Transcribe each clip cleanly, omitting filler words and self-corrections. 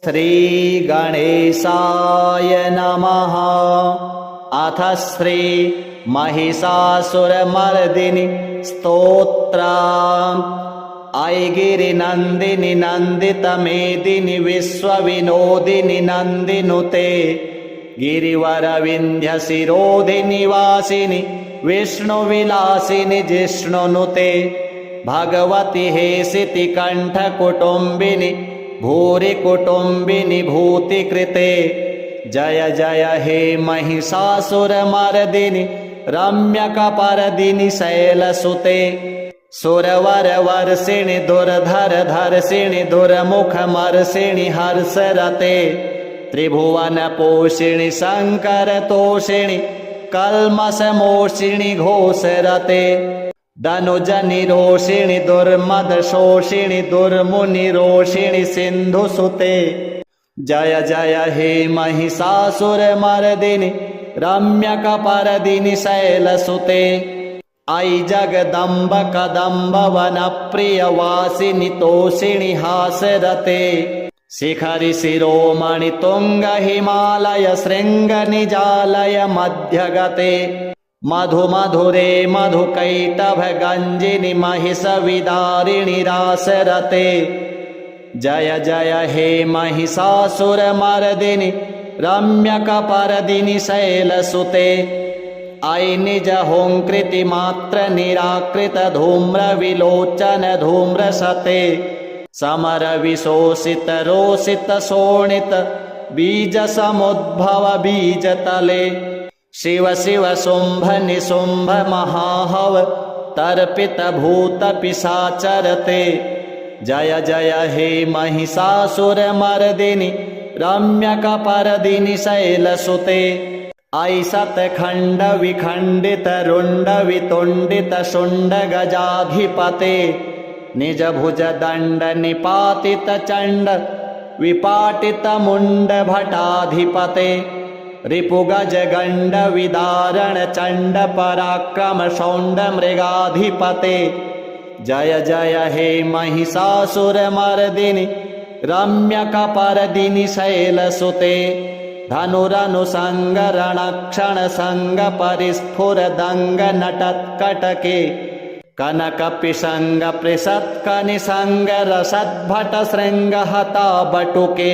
श्रीगणेशाय नमः। अथ श्री महिषासुरमर्दिनि स्तोत्रम्। ऐगिरिनन्दिनि नन्दितमेदिनि विश्वविनोदिनि नन्दिनुते गिरिवरविन्ध्यशिरोधिनि वासिनि विष्णुविलासिनि जिष्णुनुते भगवति हेसिति कण्ठकुटुम्बिनि भूरि कुटुम्बिनि भूतिकृते। जय जय हे महिषासुरमर्दिनि रम्यकपर्दिनि शैलसुते सुरवरवर्षिणि दुर्धरधर्षिणि दुर्मुखमर्षिणि हर्षरते त्रिभुवनपोषिणि शङ्करतोषिणि कल्मषमोषिणि घोषरते धनुजनिरोषिणि दुर्मदशोषिणि दुर्मुनिरोषिणि सिन्धुसुते। जय जय हे महिषासुरमर्दिनि रम्यकपर्दिनि शैलसुते। ऐ जगदम्ब कदम्बवनप्रियवासिनि तोषिणि हासरते शिखरि शिरोमणि तुङ्ग हिमालय शृङ्गनिजालय मध्यगते मधुमधुरे मधुकैटभगञ्जिनि महिषविदारिणि रासरते। जय जय हे महिषासुरमर्दिनि रम्यकपर्दिनि शैलसुते। ऐ निजहुङ्कृति मात्र निराकृत धूम्रविलोचन धूम्रसते समर विशोषित रोषित शोणित बीजसमुद्भव बीजतले शिव शिव शुम्भ निशुम्भ महाहव तर्पित भूत पिशाचरते। जय जय हे महिषासुरमर्दिनि रम्यकपर्दिनि शैलसुते। ऐ शतखण्ड विखण्डित रुण्ड वितुण्डित शुण्ड गजाधिपते निज भुज दण्ड निपातित चण्ड विपाटित मुण्ड भटाधिपते रिपुगज गण्ड विदारण चण्ड पराक्रम शौण्ड मृगाधिपते। जय जय हे महिषासुरमर्दिनि रम्यकपर्दिनि शैलसुते। धनुरनुसङ्गरणक्षणसङ्ग परिस्फुरदङ्ग नटत्कटके कनकपिशङ्ग पृषत्कनिसङ्ग रसद्भट शृङ्गहता बटुके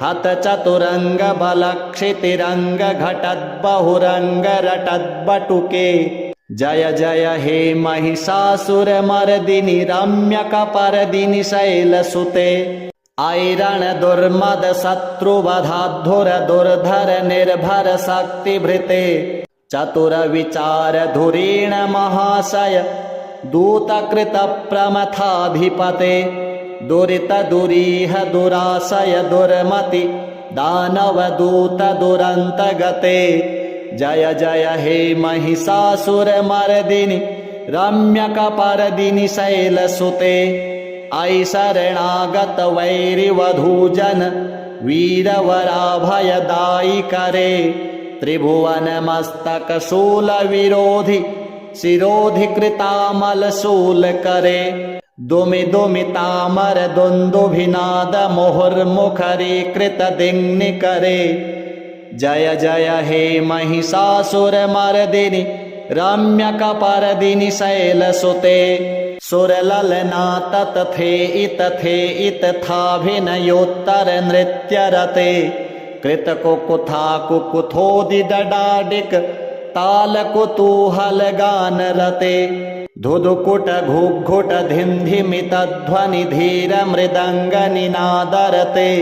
हत चतुरङ्ग बलक्षितिरङ्ग घटद्बहुरङ्ग रटद्बटुके। जय जय हे महिषासुरमर्दिनि रम्यकपर्दिनि शैलसुते। ऐरण दुर्मद शत्रुवधाधुर दुर्धर निर्भर शक्तिभृते चतुर विचार धुरीण महाशय दूतकृत प्रमथाधिपते दुरित दुरीह दुराशय दुर्मति दानवदूत दुरन्तगते। जय जय हे महिषासुरमर्दिनि रम्यकपर्दिनि शैलसुते। ऐ शरणागत वैरिवधूजन वीरवराभयदायिकरे त्रिभुवनमस्तक शूलविरोधि शिरोधि कृतामलशूलकरे दुमि दुमितामर दुन्दुभिनाद मुहुर्मुखरीकृत दिङ्निकरे। जय जय हे महिषासुरमर्दिनि रम्यकपर्दिनि शैलसुते। सुरललना ततथेइत थाभिनयोत्तर नृत्यरते कृतकुकुथा कुकुथोदिदडाडिक तालकुतूहल गानरते धुधुकुट घुघुट धिन्धिमितध्वनि धीर मृदङ्ग निनादरते।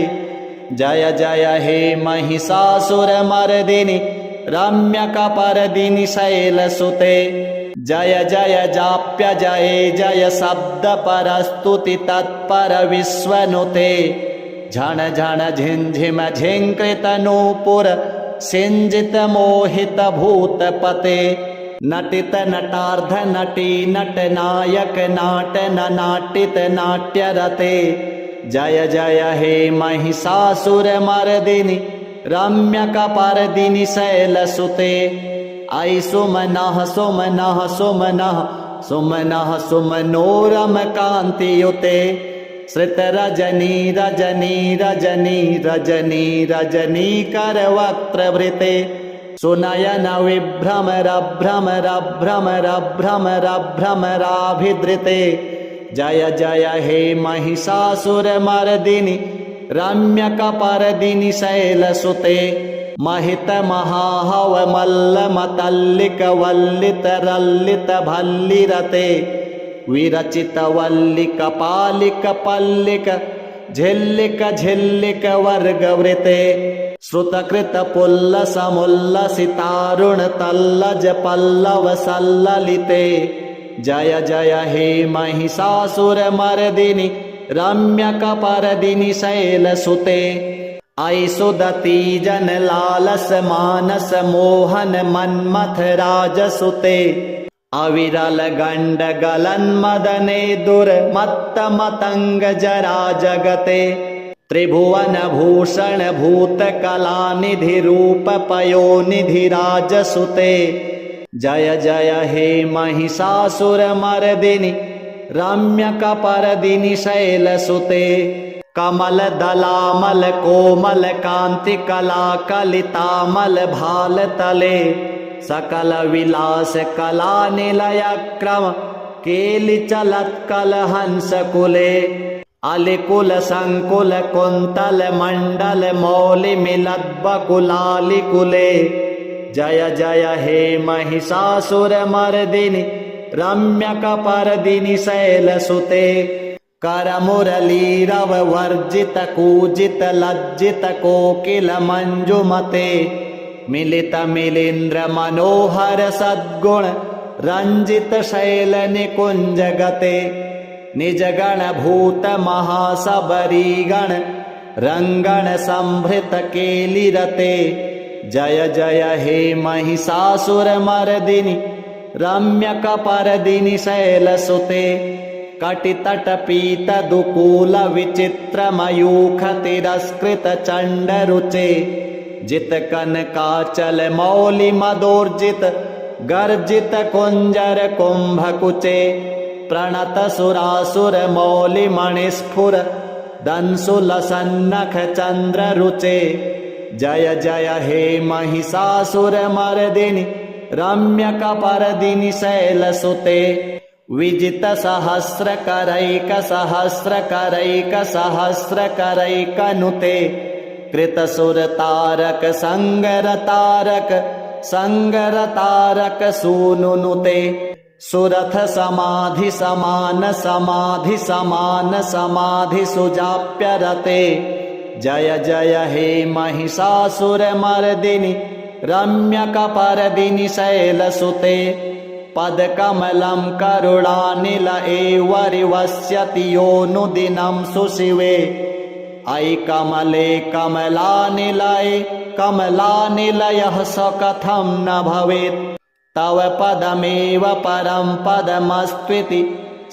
जय जय हे महिषासुरमर्दिनि रम्यकपर्दिनि शैलसुते। जय जय जाप्य जय जय शब्द परस्तुति तत्पर विश्वनुते झण झण झिंझिम झिंकृत नूपुर सिंजित मोहित भूतपते नटित नटार्ध नटी नट नायक नाट नाटित नाट्यरते। जय जय हे महिषासुरमर्दिनि रम्यकपर्दिनि शैलसुते। ऐ सुमनः सुमनः सुमनः सुमनः सुमनोरम कान्तियुते श्रितरजनी रजनी रजनी रजनी रजनीकरवक्त्रभृते सुनयन विभ्रमरभ्रमरभ्रमरभ्रमराभिधृते जय जय हे महिषासुरमर्दिनि रम्यकपर्दिनि शैलसुते महितमहाहवमल्लमतल्लिकवल्लितरल्लितभल्लिरते विरचितवल्लिकपालिकपल्लिक झिल्लिक झिल्लिक वर्गवृते श्रुतकृतपुल्लसमुल्लसितारुणतल्लज पल्लवसल्ललिते जय जय हे महिषासुरमर्दिनि रम्यकपर्दिनि शैलसुते ऐ सुदती जनलालस मानस मोहन मन्मथ राजसुते अविरल गंड गलन मदने दुर्मत्तमतंग जरा जगते त्रिभुवन भूषण भूत कलानिधि रूप पयोनिधि राजसुते जय जय हे महिषासुरमर्दिनि रम्यकपर्दिनि शैलसुते कमल दलामल कोमल कांति कला कलितामल भाल तले सकल विलास कला निलय क्रम केलि चलत कल हंस कुले अलिकुल संकुल कुंतल मंडल मौलि मिलत बकुलालि कुले जय जय हे महिषासुरमर्दिनि रम्यकपर्दिनि शैलसुते करमुरलीरव वर्जित कूजित लज्जित कोकिल मंजुमते मिलित मिलिंद्र मनोहर सद्गुण रंजित शैल निकुंज गते निज गण भूत महासबरीगण रंगण संभृत केलिरते जय जय हे महिषासुरमर्दिनि रम्यकपर्दिनि शैलसुते कटितट पीत दुकूल विचित्र मयूख तिरस्कृत चंड रुचे जित कनकाचल मौलि मदोर्जित गर्जित कुंजर कुंभकुचे प्रणत सुरासुर मौलि मणिस्फुर दंसुल सन्नख चंद्र रुचे जय जय हे महिषासुरमर्दिनि रम्यकपर्दिनि शैलसुते विजित सहस्र करैक सहस्र करैक सहस्र करैक नुते कृत सुर तारक संगर तारक संगर तारक सूनुनुते सुरथ समाधि समान समाधि समान समाधि सुजाप्यरते जय जय हे महिषासुरमर्दिनि रम्यकपर्दिनि शैलसुते पदकमलं करुणानिल एवरिवस्यति योऽनुदिनं सुशिवे ऐ कमले कमलानिलये कमलानिलयः स कथं न भवेत् तव पदमेव परं पदमस्त्विति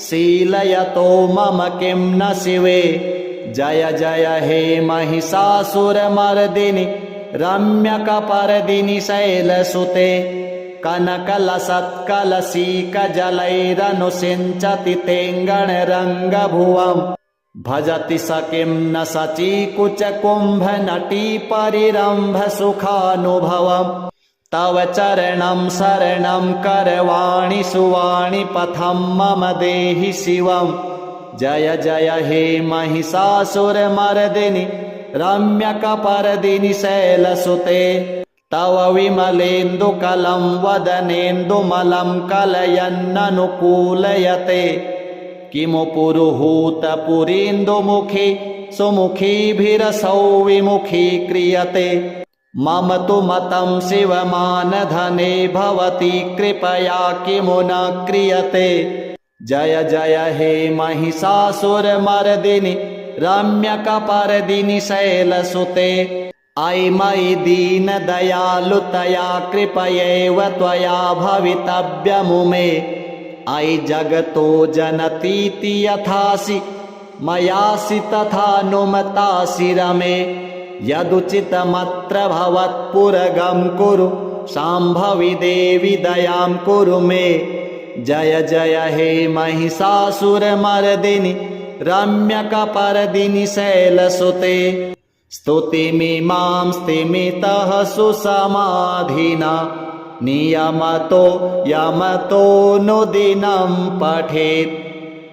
शीलयतो मम किं न शिवे जय जय हे महिषासुरमर्दिनि रम्यकपर्दिनि शैलसुते कनकलसत्कलशीकजलैरनुसिञ्चति तेङ्गणरङ्गभुवम् भजति स किं न सचीकुचकुम्भनटी परिरम्भ सुखानुभवम् तव चरणं शरणं करवाणि सुवाणि पथं मम देहि शिवम् जय जय हे महिषासुरमर्दिनि रम्यकपर्दिनि शैलसुते तव विमलेन्दुकलं वदनेन्दुमलं कलयन्ननुकूलयते किमु पुरुहूतपुरीन्दुमुखी सुमुखीभिरसौ विमुखी क्रियते मम तु मतं शिवमानधने भवती कृपया किमु न क्रियते जय जय हे महिषासुरमर्दिनि रम्यकपर्दिनि शैलसुते ऐ मयि दीनदयालुतया कृपयैव त्वया भवितव्यमुमे ऐ जगतो जनतीति यथासि मयासि तथानुमतासि रमे यदुचितमत्र भवत्पुरगं कुरु शाम्भवि देवि दयां कुरु मे जय जय हे महिषासुरमर्दिनि रम्यकपर्दिनि शैलसुते स्तुतिमिमां स्तिमितः सुसमाधिना नियमतो यमतो नुदिनं पठेत्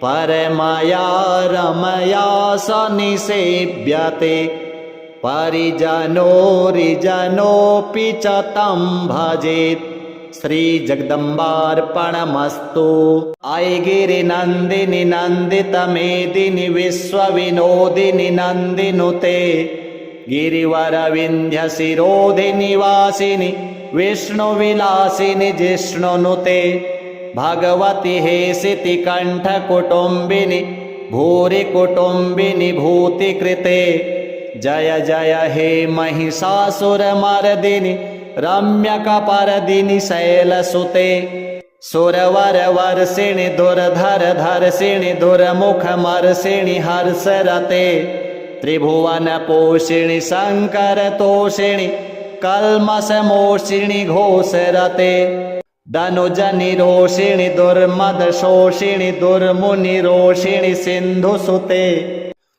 परमया रमया स निसेव्यते परिजनोरिजनोऽपि च तं भजेत्। श्री जगदम्बार्पणमस्तु। अयि गिरिनन्दिनि नन्दितमेदिनि विश्वविनोदिनि नन्दिनुते गिरिवरविन्ध्यशिरोधिनि वासिनि विष्णुविलासिनि जिष्णुनुते भगवति हेसिति कण्ठकुटुम्बिनि भूरि कुटुम्बिनि भूतिकृते जय जय हे महिषासुरमर्दिनि रम्यकपर्दिनि शैलसुते सुरवरवर्षिणि दुर्धरधर्षिणि दुर्मुखमर्षिणि हर्षरते त्रिभुवनपोषिणि शङ्करतोषिणि कल्मषमोषिणि घोषरते दनुजनिरोषिणि दुर्मदशोषिणि दुर्मुनिरोषिणि सिन्धुसुते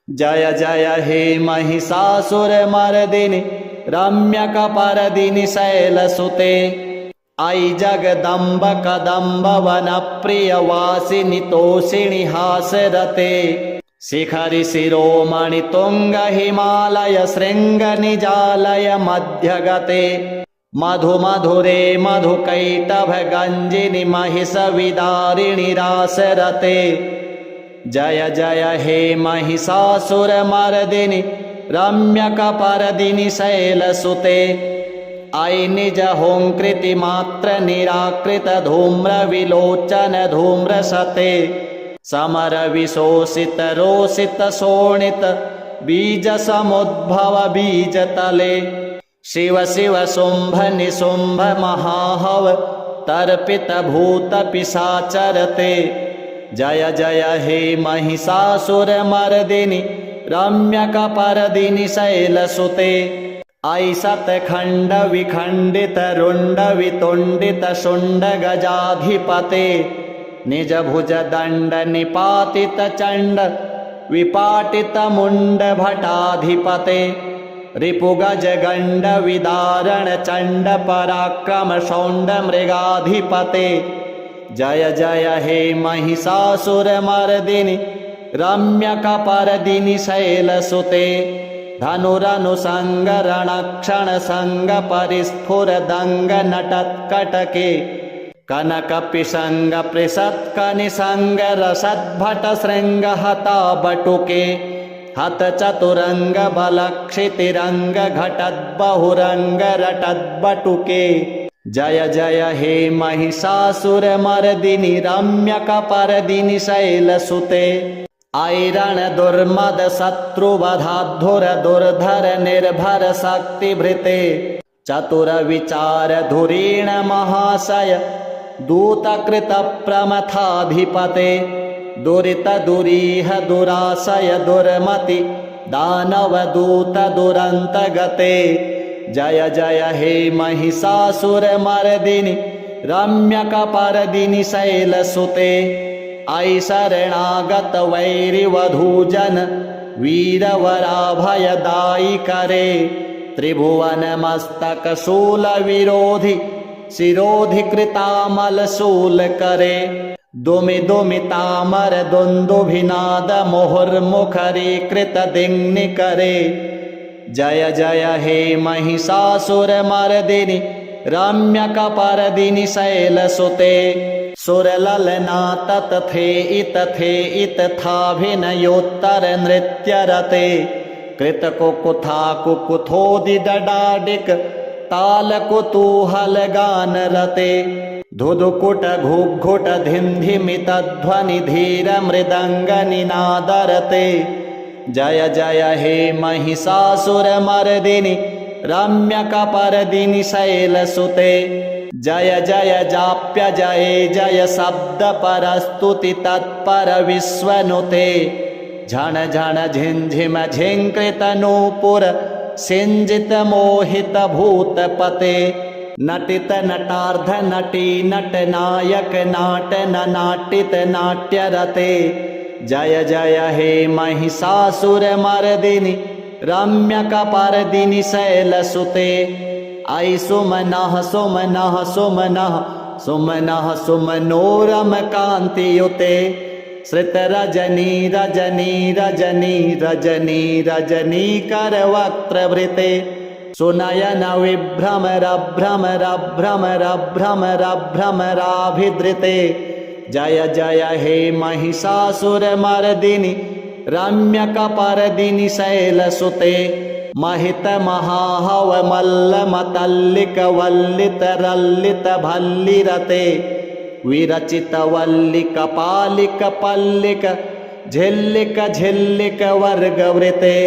जय जय हे महिषासुरमर्दिनि रम्यकपर्दिनि शैलसुते अयि जगदम्ब कदम्बवनप्रियवासिनि तोषिणि हासरते शिखरि शिरोमणि तुङ्ग हिमालय शृङ्गनिजालय मध्यगते मधुमधुरे मधुकैटभगञ्जिनि महिषविदारिणि रासरते जय जय हे महिषासुरमर्दिनि रम्यकपर्दिनि शैलसुते अयि निजहुङ्कृतिमात्र निराकृत धूम्रविलोचन धूम्रसते समरविशोषित रोषित शोणित बीजसमुद्भव बीजतले शिव शिव शुम्भ निशुम्भ महाहव तर्पित भूत पिशाचरते जय जय हे महिषासुरमर्दिनि रम्यकपर्दिनि शैलसुते अयि शतखण्ड विखण्डित रुण्ड वितुण्डित शुण्ड गजाधिपते निज भुज दण्ड निपातित चण्ड विपाटित मुण्ड भटाधिपते रिपुगज गण्ड विदारण चण्ड पराक्रम शौण्ड मृगाधिपते जय जय हे महिषासुरमर्दिनि रम्यकपर्दिनि शैलसुते धनुरनुसङ्गरणक्षणसङ्ग परिस्फुरदङ्ग नटत्कटके कनकपिशङ्ग पृषत्कनिसङ्ग रसद्भटशृङ्ग हता बटुके हत चतुरङ्ग बलक्षितिरङ्ग घटद्बहुरङ्ग रटद्बटुके जय जय हे महिषासुरमर्दिनि रम्यकपर्दिनि शैलसुते अयि रणदुर्मद शत्रुवधाधुर दुर्धर निर्भर शक्तिभृते चतुरविचार धुरीण महाशय दूतकृत प्रमथाधिपते दुरित दुरीह दुराशय दुर्मति दानवदूत दुरन्तगते जय जय हे महिषासुरमर्दिनि रम्यकपर्दिनि शैलसुते अयि शरणागत वैरिवधूजन वीरवराभयदायिकरे त्रिभुवनमस्तकशूलविरोधि शिरोधिकृतामलशूलकरे दुमि दुमितामर दुन्दुभिनाद मुहुर्मुखरीकृतदिङ्निकरे जय जय हे महिषासुरमर्दिनि रम्यकपर्दिनि शैलसुते सुरललना ततथे इतथाभिनयोत्तर नृत्यरते कृतकुकुथा कुकुथोदिदडाडिक तालकुतूहलगानरते धुधुकुट घुघुट धिन्धिमितध्वनि धीर मृदङ्गनिनादरते जय जय हे महिषासुरमर्दिनि रम्यकपर्दिनि शैलसुते जय जय जाप्य जय जय शब्द परस्तुति तत्पर विश्वनुते झण झण झिंझिम झिंकृत नूपुर सिंजित मोहित भूतपते नटित नटार्ध नटी नट नायक नाट नाटित नाट्यरते जय जय हे महिषासुरमर्दिनि रम्यकपर्दिनि शैलसुते। ऐ सुमनः सुमनः सुमनः सुमनः सुमनोरमकान्तियुते। श्रितरजनी रजनी रजनी रजनी रजनीकरवक्त्रवृते। सुनयन विभ्रमरभ्रमरभ्रमरभ्रमराभिधृते। जय जय हे महिषासुरमर्दिनि रम्यकपर्दिनि शैलसुते। महितमहाहवमल्लमतल्लिकवल्लितरल्लितभल्लिरते। विरचितवल्लिकपालिकपल्लिक झिल्लिक झिल्लिक वर्गवृते।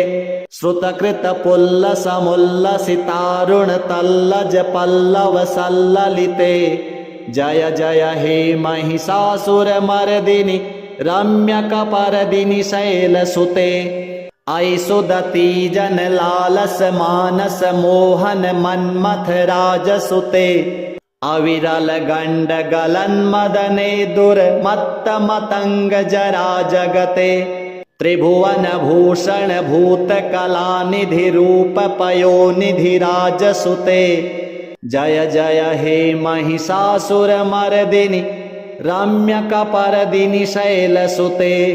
श्रुतकृतपुल्लसमुल्लसितारुणतल्लज पल्लवसल्ललिते। जय जय हे महिषासुरमर्दिनि रम्यकपर्दिनि शैलसुते। ऐ सुदती जनलालस मानस मोहन मन्मथ राजसुते। अविरल गण्ड गलन्मदने दुर्मत्तमतङ्ग जरा जगते। त्रिभुवन भूषण भूतकलानिधि रूप पयोनिधि राजसुते। जय जय हे महिषासुरमर्दिनि रम्यकपर्दिनि शैलसुते।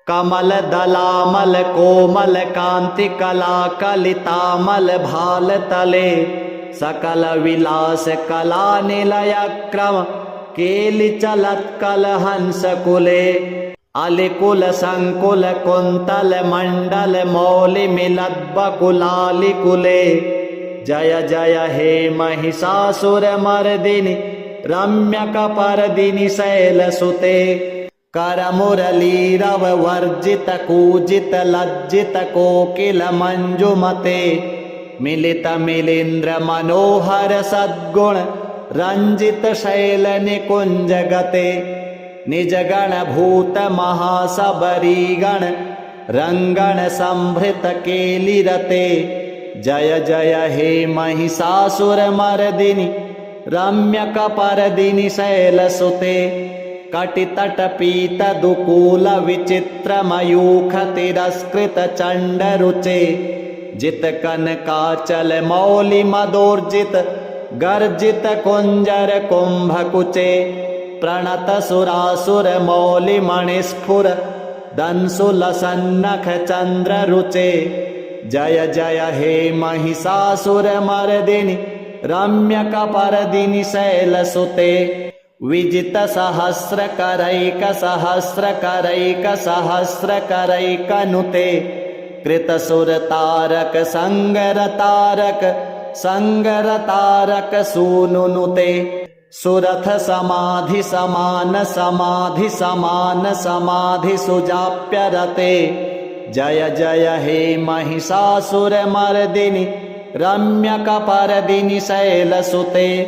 कमलदलामल कोमल कान्ति कलाकलितामल भालतले। सकल विलास कला निलयक्रम केलिचलत्कलहंसकुले। अलिकुल संकुल कुन्तल मण्डल मौलिमिलद्बकुलालिकुले। जय जय हे महिषासुरमर्दिनि रम्यकपर्दिनि शैलसुते। करमुरलीरव वर्जित कूजित लज्जित कोकिल मंजुमते। मिलित मिलिंद्र मनोहर सद्गुण रंजित शैल निकुंजगते। निजगण भूत महासबरीगण रंगण संभृत केलिरते। जय जय हे महिषासुरमर्दिनि रम्यकपर्दिनि शैलसुते। कटितटपीत दुकूल विचित्र मयूख तिरस्कृत चण्डरुचे। जित कनकाचल मौलि मदोर्जित गर्जित कुंजर कुंभकुचे। प्रणत सुरासुर मौलि मणिस्फुर दंसुलसन्नख चंद्र रुचे। जय जय हे महिषासुरमर्दिनि रम्यकपर्दिनि शैलसुते। विजित सहस्रकरैक सहस्रकरैक सहस्रकरैकनुते। कृतसुरतारक संगरतारक संगरतारक सूनुनुते। सुरथ समाधि समान समाधि समान समाधि सुजाप्यरते। जय जय हे महिषासुरमर्दिनि रम्यकपर्दिनि शैलसुते।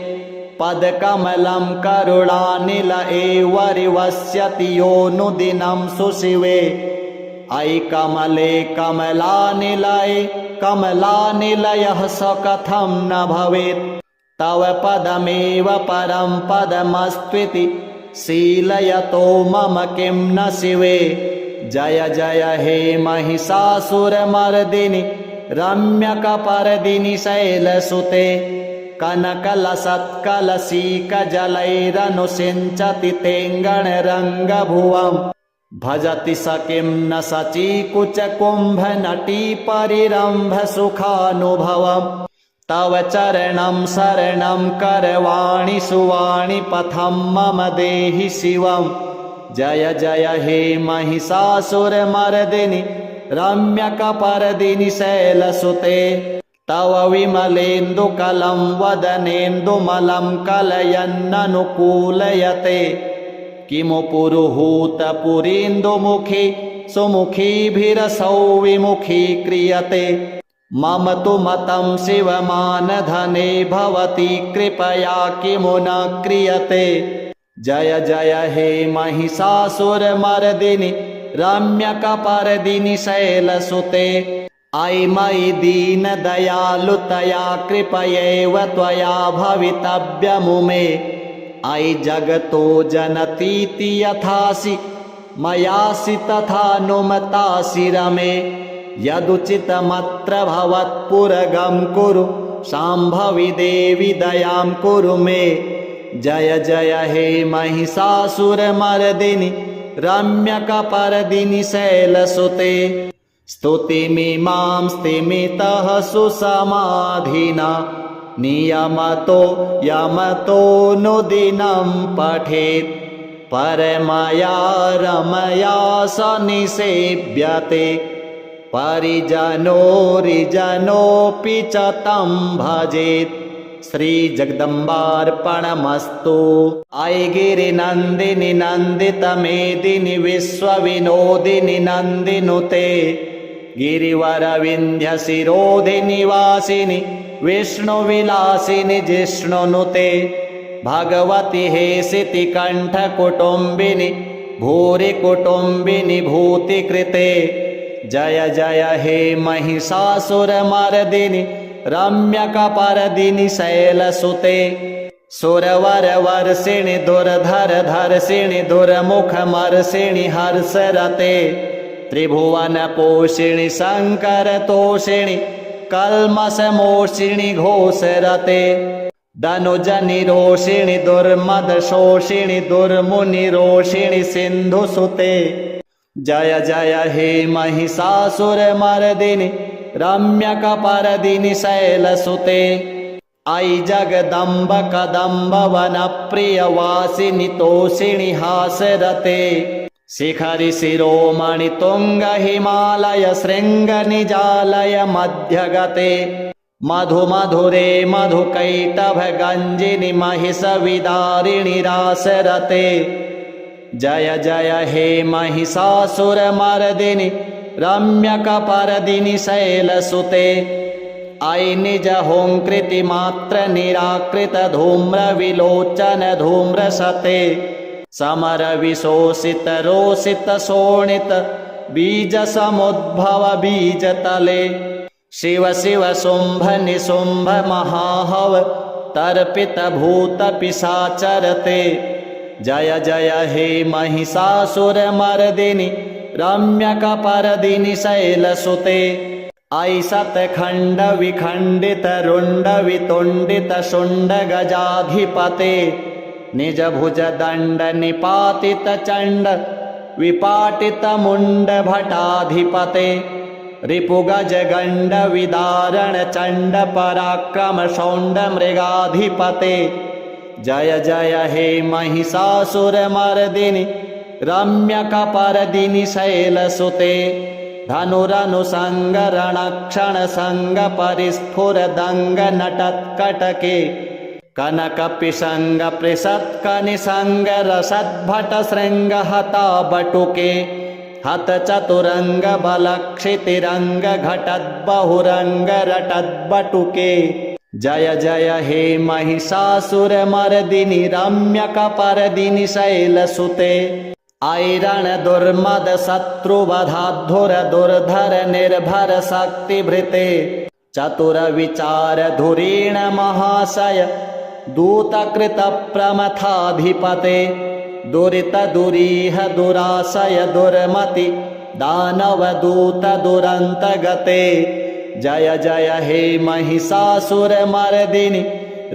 पदकमलं करुणानिल एवरिवस्यति योऽनुदिनं सुशिवे। ऐ कमले कमलानिलये कमलानिलयः स कथं न भवेत्। तव पदमेव परं पदमस्त्विति शीलयतो मम किं न शिवे। जय जय हे महिषासुरमर्दिनि रम्यकपर्दिनि शैलसुते। कनकलसत्कलशीकजलैरनुसिञ्चति तेङ्गणरङ्गभुवम्। भजति स किं न सचीकुचकुम्भनटी परिरम्भ सुखानुभवम्। तव चरणं शरणं करवाणि सुवाणि पथं मम देहि शिवम्। जय जय हे महिषासुरमर्दिनि रम्यकपर्दिनि शैलसुते। तव विमलेन्दुकलं वदनेन्दुमलं कलयन्ननुकूलयते। किमु पुरुहूतपुरीन्दुमुखी सुमुखीभिरसौ विमुखी क्रियते। मम तु मतं शिवमानधने भवती कृपया किमु न क्रियते। जय जय हे महिषासुरमर्दिनि रम्यकपर्दिनि शैलसुते। ऐ मयि दीनदयालुतया कृपयैव त्वया भवितव्यमुमे। ऐ जगतो जनतीति यथासि मयासि तथानुमतासि रमे यदुचितमत्र भवत्पुरगं कुरु शाम्भवी देवी दयां कुरु मे जय जय हे महिषासुरमर्दिनि रम्यकपर्दिनि शैलसुते स्तुतिमिमां स्तिमितः सुसमाधिना नियमतो यमतो नुदिनं पठेत् परमया रमया स निसेव्यते परिजनोरिजनोऽपि च तं भजेत् श्री जगदम्बार्पणमस्तु। अयि गिरिनन्दिनि नन्दितमेदिनि विश्वविनोदिनि नन्दिनुते गिरिवरविन्ध्यशिरोधिनि वासिनि विष्णुविलासिनि जिष्णुनुते भगवति हेसिति कण्ठकुटुम्बिनि भूरि कुटुम्बिनि भूतिकृते जय जय हे महिषासुरमर्दिनि रम्यकपर्दिनि शैलसुते सुरवरवर्षिणि दुर्धरधर्षिणि दुर्मुखमर्षिणि हर्षरते त्रिभुवनपोषिणि शङ्करतोषिणि कल्मषमोषिणि घोषरते दनुजनिरोषिणि दुर्मदशोषिणि दुर्मुनिरोषिणि सिन्धुसुते जय जय हे महिषासुरमर्दिनि रम्यकपर्दिनि शैलसुते अयि जगदम्ब कदम्बवनप्रियवासिनि तोषिणि हासरते शिखरि शिरोमणि तुङ्ग हिमालय शृङ्गनिजालय मध्यगते मधुमधुरे मधुकैटभगञ्जिनि महिषविदारिणि रासरते जय जय हे महिषासुरमर्दिनि रम्यकपर्दिनि शैलसुते अयि निजहुङ्कृतिमात्र निराकृत धूम्रविलोचन धूम्रसते समरविशोषित रोषित शोणित बीजसमुद्भव बीजतले शिव शिव शुम्भ निशुम्भ महाहव तर्पित भूत पिशाचरते जय जय हे महिषासुरमर्दिनि रम्यकपर्दिनि शैलसुते अयि शतखण्ड विखण्डित रुण्ड वितुण्डित शुण्ड गजाधिपते निज भुज दण्ड निपातित चण्ड विपाटित मुण्ड भटाधिपते रिपुगज गण्ड विदारण चण्ड पराक्रम शौण्ड मृगाधिपते जय जय हे महिषासुरमर्दिनि रम्यकपर्दिनि शैलसुते धनुरनुसङ्गरणक्षणसङ्ग परिस्फुरदङ्ग नटत्कटके कनकपिशङ्ग पृषत्कनिसङ्ग रसद्भटशृङ्गहता बटुके हतचतुरङ्ग बलक्षितिरङ्ग घटद्बहुरङ्ग रटद्बटुके जय जय हे महिषासुरमर्दिनि रम्यकपर्दिनि शैलसुते अयि रणदुर्मद शत्रुवधाधुर दुर्धर निर्भर शक्तिभृते चतुरविचार धुरीण महाशय दूतकृत प्रमथाधिपते दुरित दुरीह दुराशय दुर्मति दानवदूत दुरन्तगते जय जय हे महिषासुरमर्दिनि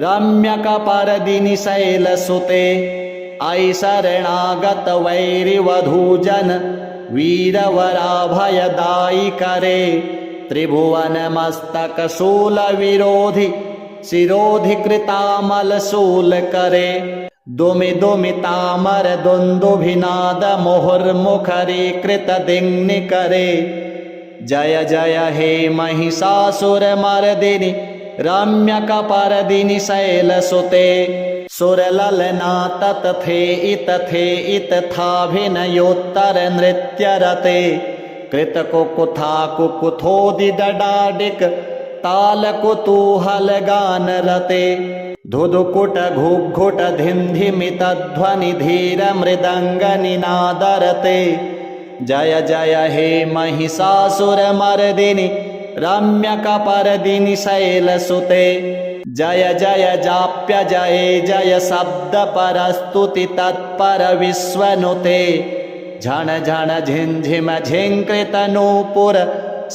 रम्यकपर्दिनि शैलसुते अयि शरणागत वैरिवधूजन वीरवराभयदायि करे त्रिभुवनमस्तकशूलविरोधि शिरोधिकृतामलशूल करे दुमि दुमितामर दुन्दुभिनाद मुहुर्मुखरीकृत दिङ्नि करे जय जय हे महिषासुरमर्दिनि रम्यकपर्दिनि शैलसुते सुरललना ततथे इतथाभिनयोत्तर नृत्यरते कृतकुकुथा कुकुथोदिदडाडिक तालकुतूहल गानरते धुधुकुट घुघुट धिन्धिमितध्वनि धीर मृदङ्ग निनादरते जय जय हे महिषासुरमर्दिनि रम्यकपर्दिनि शैलसुते जय जय जाप्य जय जय शब्द परस्तुति तत्पर विश्वनुते झण झण झिंझिम झिंकृत नूपुर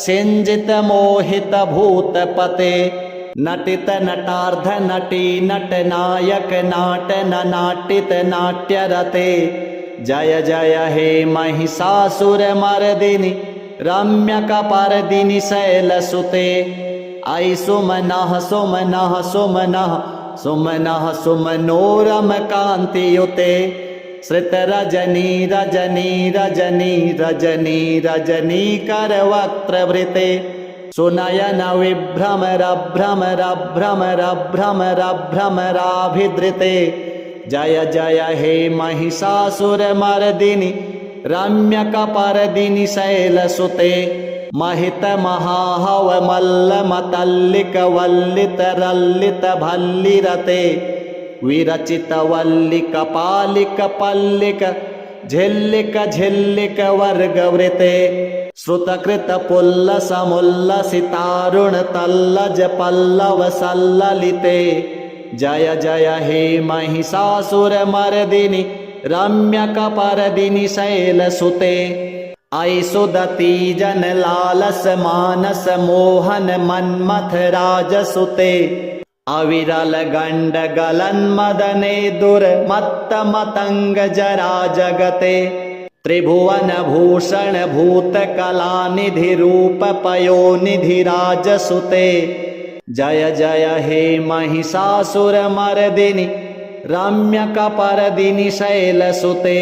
सिंजित मोहित भूतपते नटित नटार्ध नटी नट नायक नाट नाटित नाट्यरते जय जय हे महिषासुरमर्दिनि रम्यकपर्दिनि शैलसुते ऐ सुमनः सुमनः सुमनः सुमनः सुमनो रमकान्तियुते श्रितरजनी रजनी रजनी रजनी रजनी करवक्त्रवृते सुनयन विभ्रमर भ्रमर भ्रमर भ्रमर भ्रमराभिधृते जय जय हे महिषासुरमर्दिनि रम्यकपर्दिनि शैलसुते महित महाहव मल्ल मतल्लिक वल्लित रल्लित भल्लिरते विरचित वल्लिक पालिक पल्लिक झिल्लिक झिल्लिक वर्गवृते श्रुतकृत पुल्लस मुल्लसितारुण तल्लज पल्लव सल्ललिते जय जय हे महिषासुरमर्दिनि रम्यकपर्दिनि शैलसुते ऐ सुदती जन लालस मानस मोहन मन्मथ राजसुते अविरल गंड गलन मदने दुर्मत्त मतंग जरा जगते त्रिभुवन भूषण भूत कला निधि रूप पयोनिधि राजसुते जय जय हे महिषासुरमर्दिनि रम्यकपर्दिनि शैलसुते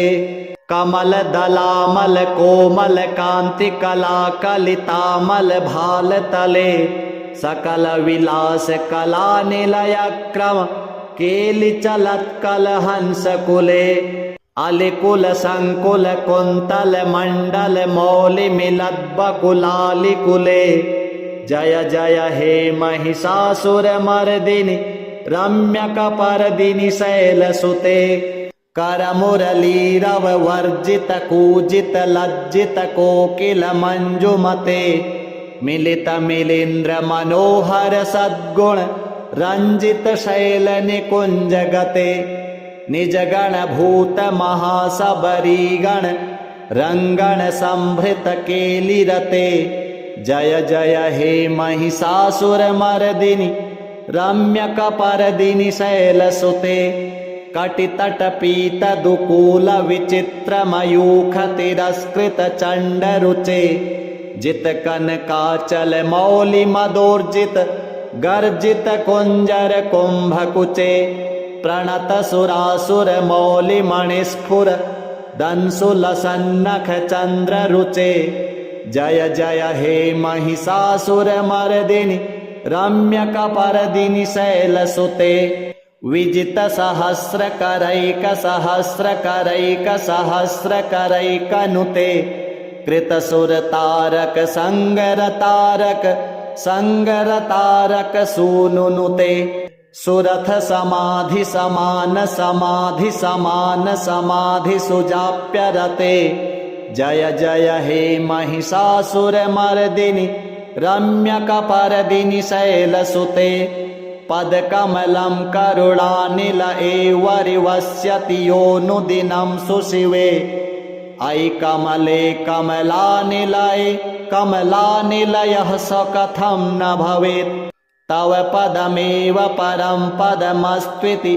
कमल दलामल कोमल कांति कला कलितामल भाल तले सकल विलास कला निलय क्रम केलि चलत कल हंस कुले अलिकुल संकुल कुंतल मंडल मौलि मिलत बकुलालि कुले जय जय हे महिषासुरमर्दिनि रम्यकपर्दिनि शैलसुते करमुरलीरव वर्जित कूजित लज्जित कोकिल मंजुमते मिलित मिलिंद्र मनोहर सद्गुण रंजित शैल निकुंज गते निज गण भूत महासबरी गण रंगण संभृत केलिरते जय जय हे महिषासुरमर्दिनि रम्यकपर्दिनि शैलसुते कटितट पीत दुकूल विचित्र मयूख तिरस्कृत चंड रुचे जित कनकाचल मौलि मदोर्जित गर्जित कुंजर कुंभकुचे प्रणत सुरासुर मौलि मणिस्फुर दंसुल सन्नख चंद्र रुचे जय जय हे महिषासुरमर्दिनि रम्यकपर्दिनि शैलसुते विजित सहस्र करैक सहस्र करैक सहस्र करैक नुते कृत सुर तारक संगर तारक संगर तारक सूनुनुते सुरथ समाधि समान समाधि समान समाधि सुजाप्यरते जय जय हे महिषासुरमर्दिनि रम्यकपर्दिनि शैलसुते पदकमलं करुणानिल एवरिवस्यति योऽनुदिनं सुशिवे ऐ कमले कमलानिलये कमलानिलयः स कथं न भवेत् तव पदमेव परं पदमस्त्विति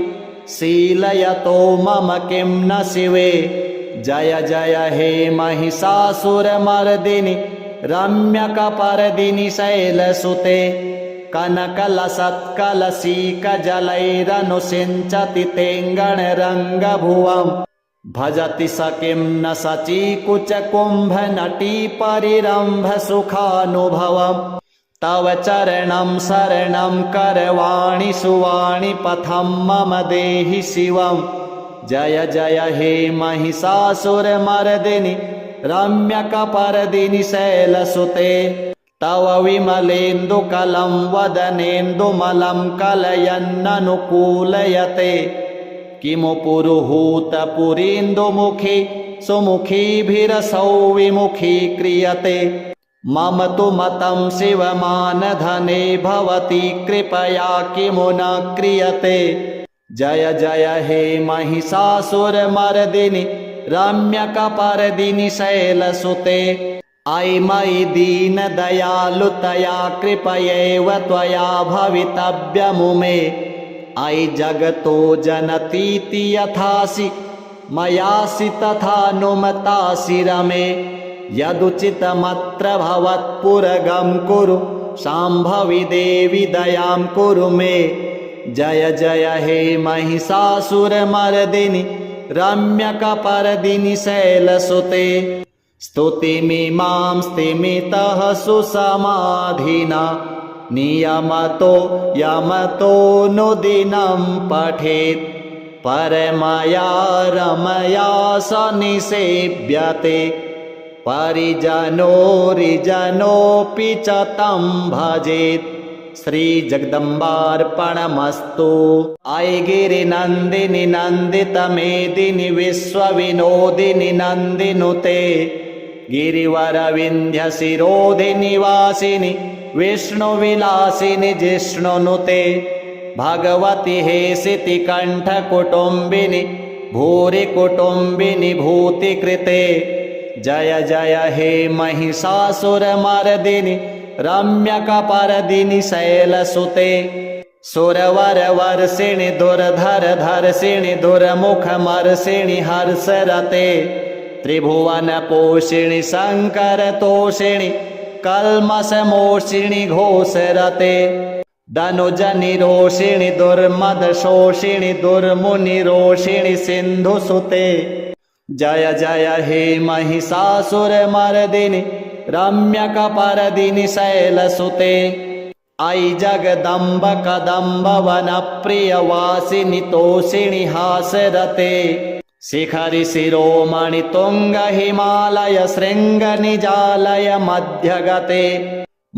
शीलयतो मम किं न शिवे जय जय हे महिषासुरमर्दिनि रम्यकपर्दिनि शैलसुते कनकलसत्कलसीकजलैरनुसिञ्चति तेङ्गणरङ्गभुवम् भजति स किं न सचीकुचकुम्भनटी परिरम्भ सुखानुभवम् तव चरणं शरणं करवाणि सुवाणि पथं मम देहि शिवम् जय जय हे महिषासुरमर्दिनि रम्यकपर्दिनि शैलसुते तव विमलेन्दुकलं वदनेन्दुमलं कलयन्ननुकूलयते किमु पुरुहूतपुरीन्दुमुखी सुमुखीभिरसौ विमुखी क्रियते मम तु मतं शिवमानधने भवती कृपया किमु न क्रियते जय जय हे महिषासुरमर्दिनि रम्यकपर्दिनि शैलसुते अयि मयि दीनदयालुतया कृपयैव त्वया भवितव्यमुमे अयि जगतो जनतीति यथासि मयासि तथानुमतासि रमे यदुचितमत्र भवत्पुरगं कुरु शाम्भवि देवि दयां कुरु मे जय जय हे महिषासुरमर्दिनि रम्यकपर्दिनि शैलसुते स्तुतिमिमां स्तिमितः सुसमाधिना नियमतो यमतोऽनुदिनं पठेत् परमया रमया स निसेव्यते परिजनोरिजनोऽपि च तं भजेत् श्रीजगदम्बार्पणमस्तु अयि गिरिनन्दिनि नन्दितमेदिनि विश्वविनोदिनि नन्दिनुते गिरिवरविन्ध्यशिरोधिनि वासिनि विष्णुविलासिनि जिष्णुनुते भगवति हेसिति कण्ठकुटुम्बिनि भूरि कुटुम्बिनि भूतिकृते जय जय हे महिषासुरमर्दिनि रम्यकपर्दिनि शैलसुते सुरवरवर्षिणि दुर्धरधर्षिणि दुर्मुखमर्षिणि हर्षरते त्रिभुवनपोषिणि शङ्करतोषिणि कल्मषमोषिणि घोषरते दनुजनिरोषिणि दुर्मदशोषिणि दुर्मुनिरोषिणि सिन्धुसुते जय जय हे महिषासुरमर्दिनि रम्यकपर्दिनि शैलसुते अयि जगदम्ब कदम्बवनप्रियवासिनि तोषिणि हासरते शिखरि शिरोमणि तुङ्ग हिमालय शृङ्गनिजालय मध्यगते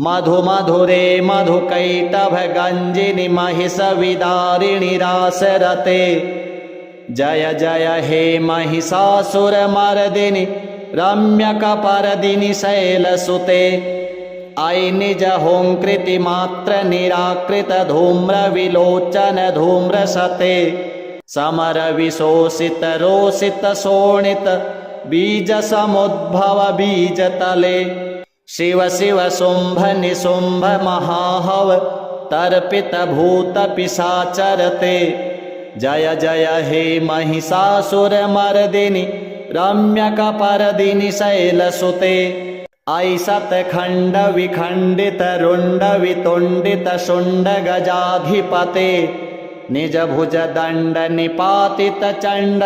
मधुमधुरे मधुकैटभगञ्जिनि महिषविदारिणि रासरते जय जय हे महिषासुरमर्दिनि रम्यकपर्दिनि शैलसुते अयि निजहुङ्कृतिमात्र निराकृत धूम्रविलोचन धूम्रसते समरविशोषित रोषित शोणित बीजसमुद्भव बीजतले शिव शिव शुम्भ निशुम्भ महाहव तर्पित भूत पिशाचरते जय जय हे महिषासुरमर्दिनि रम्यकपर्दिनि शैलसुते अयि शतखण्ड विखण्डित रुण्ड वितुण्डित शुण्ड गजाधिपते निज भुज दण्ड निपातित चण्ड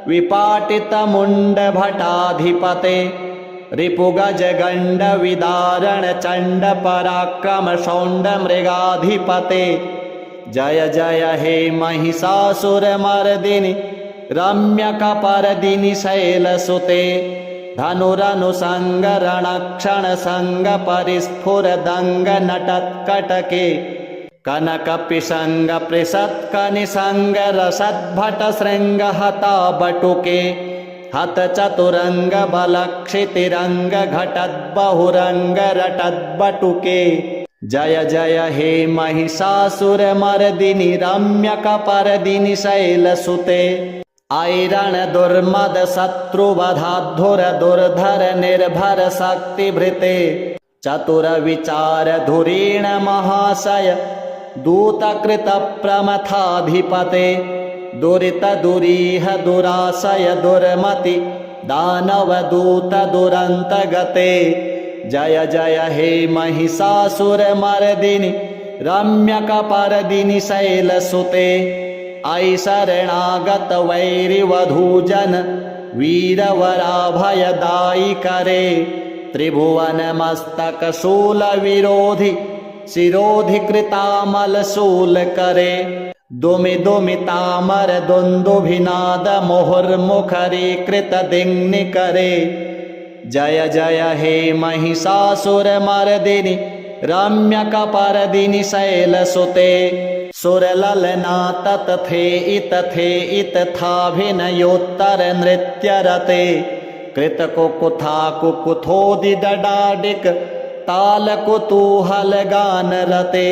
विपाटित मुण्ड भटाधिपते रिपुगज गण्ड विदारण चण्ड पराक्रम शौण्ड मृगाधिपते जय जय हे महिषासुरमर्दिनि रम्यकपर्दिनि शैलसुते धनुरनुसङ्गरणक्षणसङ्ग परिस्फुरदङ्ग नटत्कटके कनकपिशङ्ग पृषत्कनिसङ्ग रसद्भटशृङ्ग हता बटुके हत चतुरङ्ग बलक्षितिरङ्ग घटद्बहुरङ्ग रटद्बटुके जय जय हे महिषासुरमर्दिनि रम्यकपर्दिनि शैलसुते अयि रणदुर्मद शत्रुवधाधुर दुर्धर निर्भर शक्तिभृते चतुरविचार धुरीण महाशय दूतकृत प्रमथाधिपते दुरित दुरीह दुराशय दुर्मति दानवदूत दुरन्तगते जय जय हे महिषासुरमर्दिनि रम्यकपर्दिनि शैलसुते अयि शरणागत वैरिवधूजन वीरवराभयदायि करे त्रिभुवनमस्तकशूलविरोधि शिरोधिकृतामलशूल करे दुमि दुमितामर दुन्दुभिनाद मुहुर्मुखरीकृत दिङ्निकरे जय जय हे महिषासुरमर्दिनि रम्यकपर्दिनि शैलसुते सुरललना ततथे इतथाभिनयोत्तर नृत्यरते कृतकुकुथा कुकुथोदिदडाडिक तालकुतूहलगानरते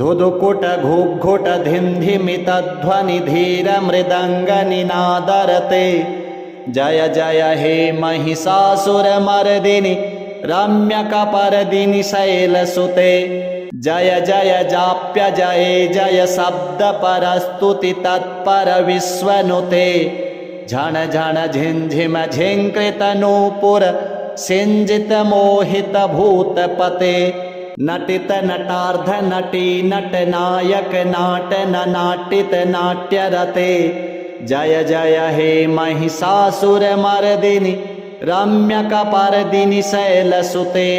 धुधुकुट घुघुट धिन्धिमितध्वनि धीर मृदङ्गनिनादरते जय जय हे महिषासुरमर्दिनि रम्यकपर्दिनि शैलसुते जय जय जाप्य जय जय शब्दपरस्तुति तत्पर विश्वनुते झण झण झिंझिम झिंकृत नूपुर सिंजित मोहित भूतपते नटित नटार्ध नटी नट नायक नाट नाटित नाट्यरते जय जय हे महिषासुरमर्दिनि रम्यकपर्दिनि शैलसुते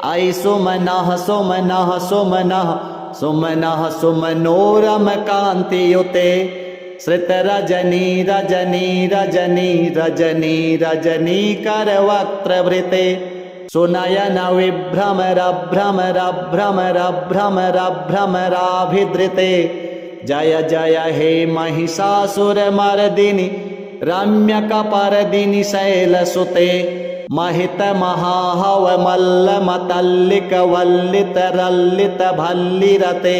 ऐ सुमनः सुमनः सुमनः सुमनः सुमनोरमकान्तियुते श्रितरजनी रजनी रजनी रजनी रजनीकरवक्त्रवृते सुनयन विभ्रमरभ्रमरभ्रमरभ्रमराभिधृते जय जय हे महिषासुरमर्दिनि रम्यकपर्दिनि शैलसुते महित महाहव मल्ल मतल्लिक वल्लित रल्लित भल्लिरते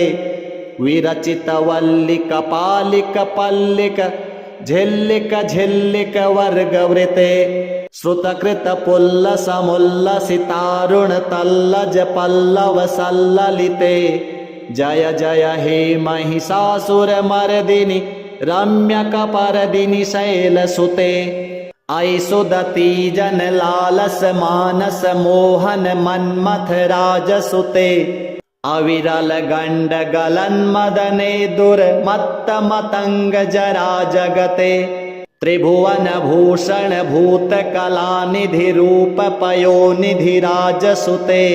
विरचित वल्लिक पालिक पल्लिक झिल्लिक झिल्लिक वर्गवृते श्रुतकृत पुल्ल समुल्लसितारुण तल्लज पल्लव सल्ललिते जय जय हे महिषासुरमर्दिनि रम्यकपर्दिनि शैलसुते ऐ सुदती जन लालस मानस मोहन मन्मथ राजसुते अविरल गंड गलन मदने दुर्मत्त मतंग जरा जगते त्रिभुवन भूषण भूत कला निधि रूप पयोनिधि राजसुते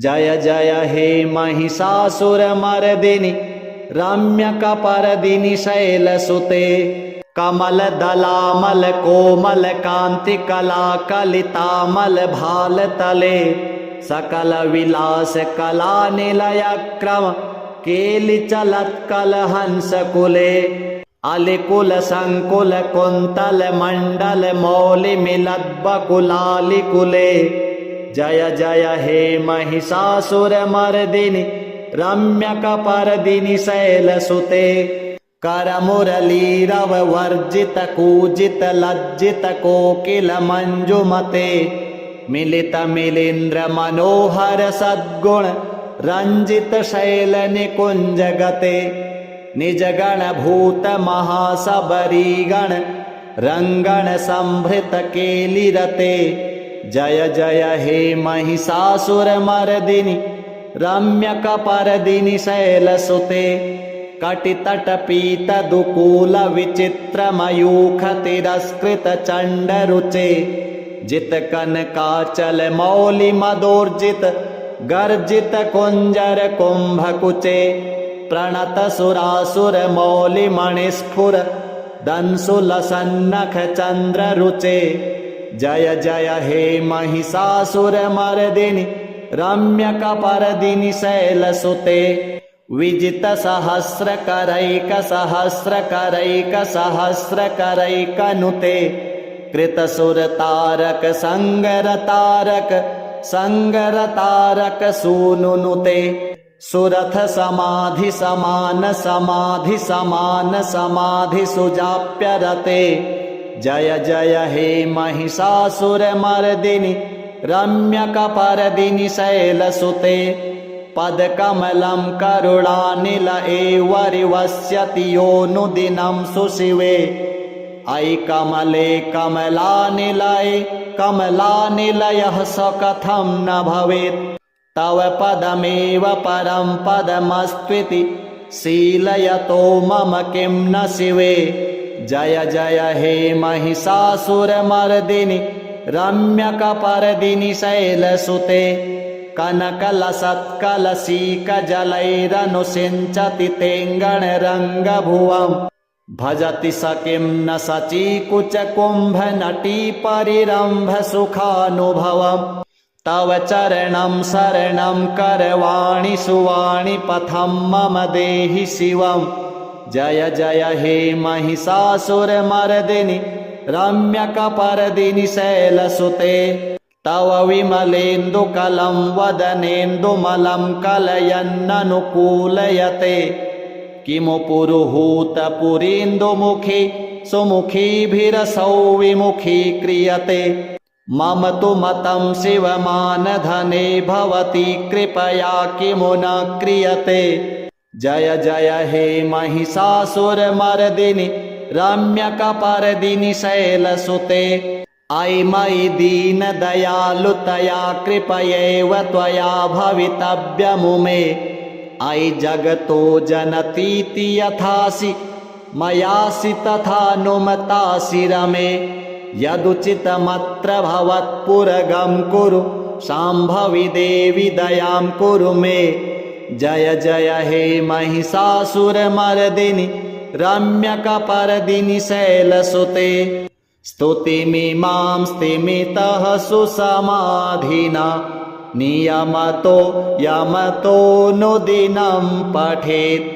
जय जय हे महिषासुरमर्दिनि रम्यकपर्दिनि शैलसुते कमल दलामल कोमल कांति कला कलितामल भाल तले सकल विलास कला निलय क्रम केलि चलत कल हंस कुले अलिकुल संकुल कुंतल मंडल मौलि मिलत बकुलालि कुले जय जय हे महिषासुरमर्दिनि रम्यकपर्दिनि शैलसुते कर मुरलीरव वर्जित कूजित लज्जित कोकिल मंजुमते मिलित मिलिंद्र मनोहर सद्गुण रंजित शैल निकुंज गते निज गण भूत महासबरीगण रंगण संभृत केलिरते जय जय हे महिषासुरमर्दिनि रम्यकपर्दिनि शैलसुते कटितट पीत दुकूल विचित्र मयूख तिरस्कृत चंड रुचे जित कनकाचल मौलि मदोर्जित गर्जित कुंजर कुंभकुचे प्रणत सुरासुर मौलि मणिस्फुर दंसुल सन्नख चंद्र रुचे जय जय हे महिषासुरमर्दिनि रम्यकपर्दिनि शैलसुते विजित सहस्र करैक सहस्र करैक सहस्र करैक नुते कृत सुर तारक संगर तारक संगर तारक सूनुनुते सुरथ समाधि समान समाधि समान समाधि सुजाप्य रते जय जय हे महिषासुरमर्दिनि रम्यकपर्दिनि शैलसुते पदकमलं करुणानिल एवरिवस्यति योऽनुदिनं सुशिवे ऐ कमले कमलानिलये कमलानिलयः स कथं न भवेत् तव पदमेव परं पदमस्त्विति शीलयतो मम किं न शिवे जय जय हे महिषासुरमर्दिनि रम्यकपर्दिनि शैलसुते कनकलसत्कलशीकजलैरनुसिञ्चति तेङ्गणरङ्गभुवम् भजति स किं न सचीकुचकुम्भनटी परिरम्भ सुखानुभवम् तव चरणं शरणं करवाणि सुवाणि पथं मम देहि शिवम् जय जय हे महिषासुरमर्दिनि रम्यकपर्दिनि शैलसुते तव विमलेन्दुकलं वदनेन्दुमलं कलयन्ननुकूलयते किमु पुरुहूतपुरीन्दुमुखि सुमुखीभिरसौ विमुखी क्रियते मम तु मतं शिवमानधने भवति कृपया किमु न क्रियते जय जय हे महिषासुरमर्दिनि रम्यकपर्दिनि शैलसुते अयि मयि दीनदयालुतया कृपयैव त्वया भवितव्यमुमे अयि जगतो जनतीति यथासि मयासि तथानुमतासि रमे यदुचितमत्र भवत्पुरगं कुरु शाम्भवी देवी दयां कुरु मे जय जय हे महिषासुरमर्दिनि रम्यकपर्दिनि शैलसुते स्तुतिमिमां स्तिमितः सुसमाधिना नियमतो यमतोऽनुदिनं पठेत्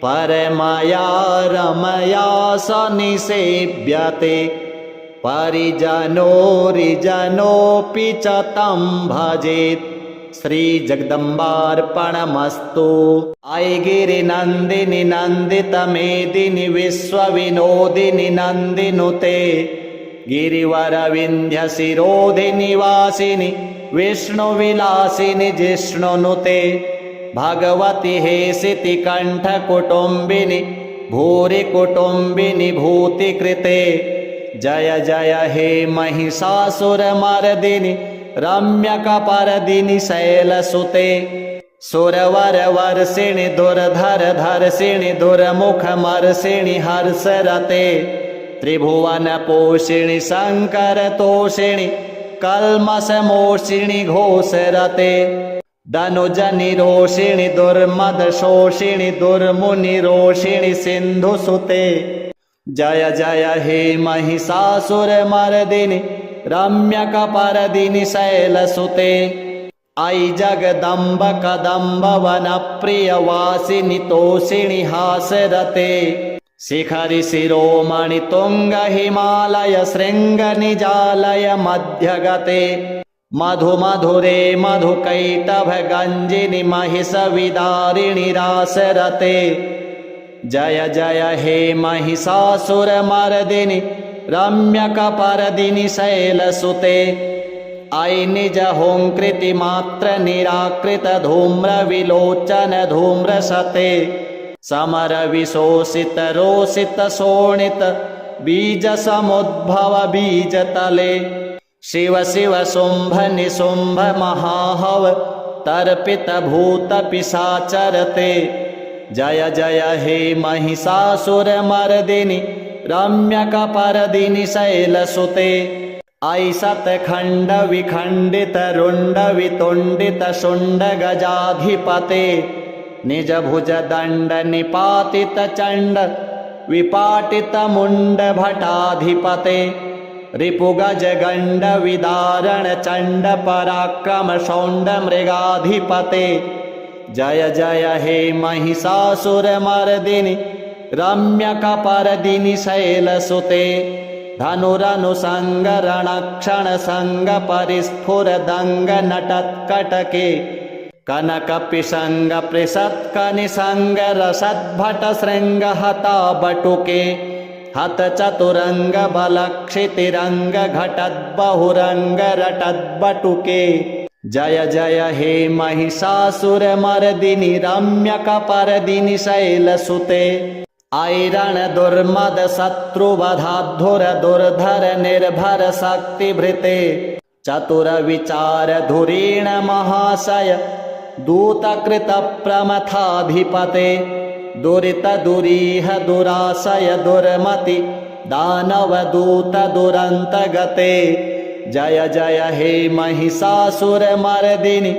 परमया रमया स निसेव्यते परिजनोरिजनोऽपि च तं भजेत् श्री जगदम्बार्पणमस्तु अयि गिरिनन्दिनि नन्दितमेदिनि विश्वविनोदिनि नन्दिनुते गिरिवरविन्ध्यशिरोधिनि वासिनि विष्णुविलासिनि जिष्णुनुते भगवति हेसिति कण्ठकुटुम्बिनि भूरि कुटुम्बिनि भूतिकृते जय जय हे महिषासुरमर्दिनि रम्यकपर्दिनि शैलसुते सुरवरवर्षिणि दुर्धरधर्षिणि दुर्मुखमर्षिणि हर्षरते त्रिभुवनपोषिणि शङ्करतोषिणि कल्मषमोषिणि घोषरते दनुजनिरोषिणि दुर्मदशोषिणि दुर्मुनिरोषिणि सिन्धुसुते जय जय हे महिषासुरमर्दिनि रम्यकपर्दिनि शैलसुते अयि जगदम्ब कदम्बवनप्रियवासिनि तोषिणि हासरते शिखरि शिरोमणि तुङ्ग हिमालय शृङ्गनिजालय मध्यगते मधुमधुरे मधुकैटभगञ्जिनि महिषविदारिणि रासरते जय जय हे महिषासुरमर्दिनि रम्यकपर्दिनि शैलसुते अयि निजहुङ्कृतिमात्र निराकृत धूम्रविलोचन धूम्रसते समरविशोषित रोषित शोणित बीजसमुद्भव बीजतले शिव शिव शुम्भ निशुम्भ महाहव तर्पित भूत पिशाचरते जय जय हे महिषासुरमर्दिनि रम्यकपर्दिनि शैलसुते अयि शतखण्ड विखण्डित रुण्ड वितुण्डित शुण्ड गजाधिपते निज भुज दण्ड निपातित चण्ड विपाटित मुण्ड भटाधिपते रिपुगज गण्ड विदारण चण्ड पराक्रम शौण्ड मृगाधिपते जय जय हे महिषासुरमर्दिनि रम्यकपर्दिनि शैलसुते धनुरनुसङ्गरणक्षणसङ्ग परिस्फुरदङ्ग नटत्कटके कनकपिशङ्ग पृषत्कनिसङ्ग रसद्भटशृङ्ग हताबटुके हतचतुरङ्ग बलक्षितिरङ्ग घटद्बहुरङ्ग रटद्बटुके जय जय हे महिषासुरमर्दिनि रम्यकपर्दिनि शैलसुते अयि रणदुर्मद शत्रुवधाधुर दुर्धर निर्भर शक्तिभृते चतुरविचार धुरीण महाशय दूतकृत प्रमथाधिपते दुरित दुरीह दुराशय दुर्मति दानवदूत दुरन्तगते जय जय हे महिषासुरमर्दिनि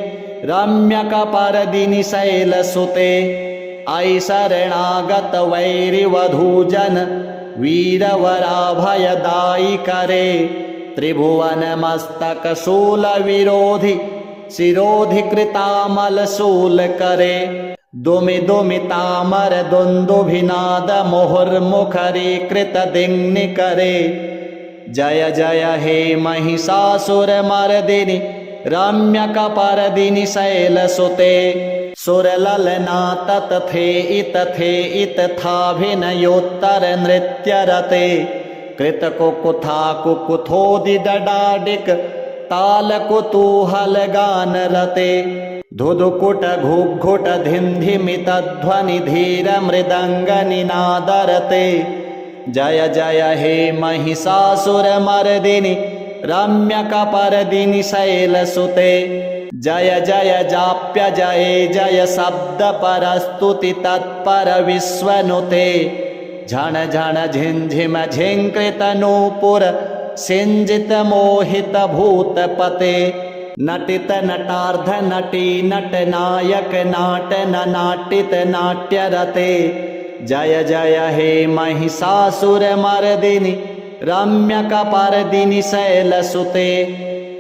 रम्यकपर्दिनि शैलसुते अयि शरणागत वैरिवधूजन वीरवराभयदायि करे त्रिभुवनमस्तकशूलविरोधि शिरोधिकृतामलशूल करे दुमि दुमितामर दुन्दुभिनाद मुहुर्मुखरीकृत दिङ्नि करे जय जय हे महिषासुरमर्दिनि रम्यकपर्दिनि शैलसुते सुरललना ततथे इतथाभिनयोत्तर नृत्यरते कृतकुकुथा कुकुथोदिदडाडिक तालकुतूहल गानरते धुधुकुट घुघुट धिन्धिमितध्वनि धीर मृदंग निनादरते जय जय हे महिषासुरमर्दिनि रम्यकपर्दिनि शैलसुते जय जय जाप्य जय जय शब्द परस्तुति तत्पर विश्वनुते झण झण झिंझिम झिंकृत नूपुर सिंजित मोहित भूतपते नटित नटार्ध नटी नट नायक नाट नाटित नाट्यरते जय जय हे महिषासुरमर्दिनि रम्यकपर्दिनि शैलसुते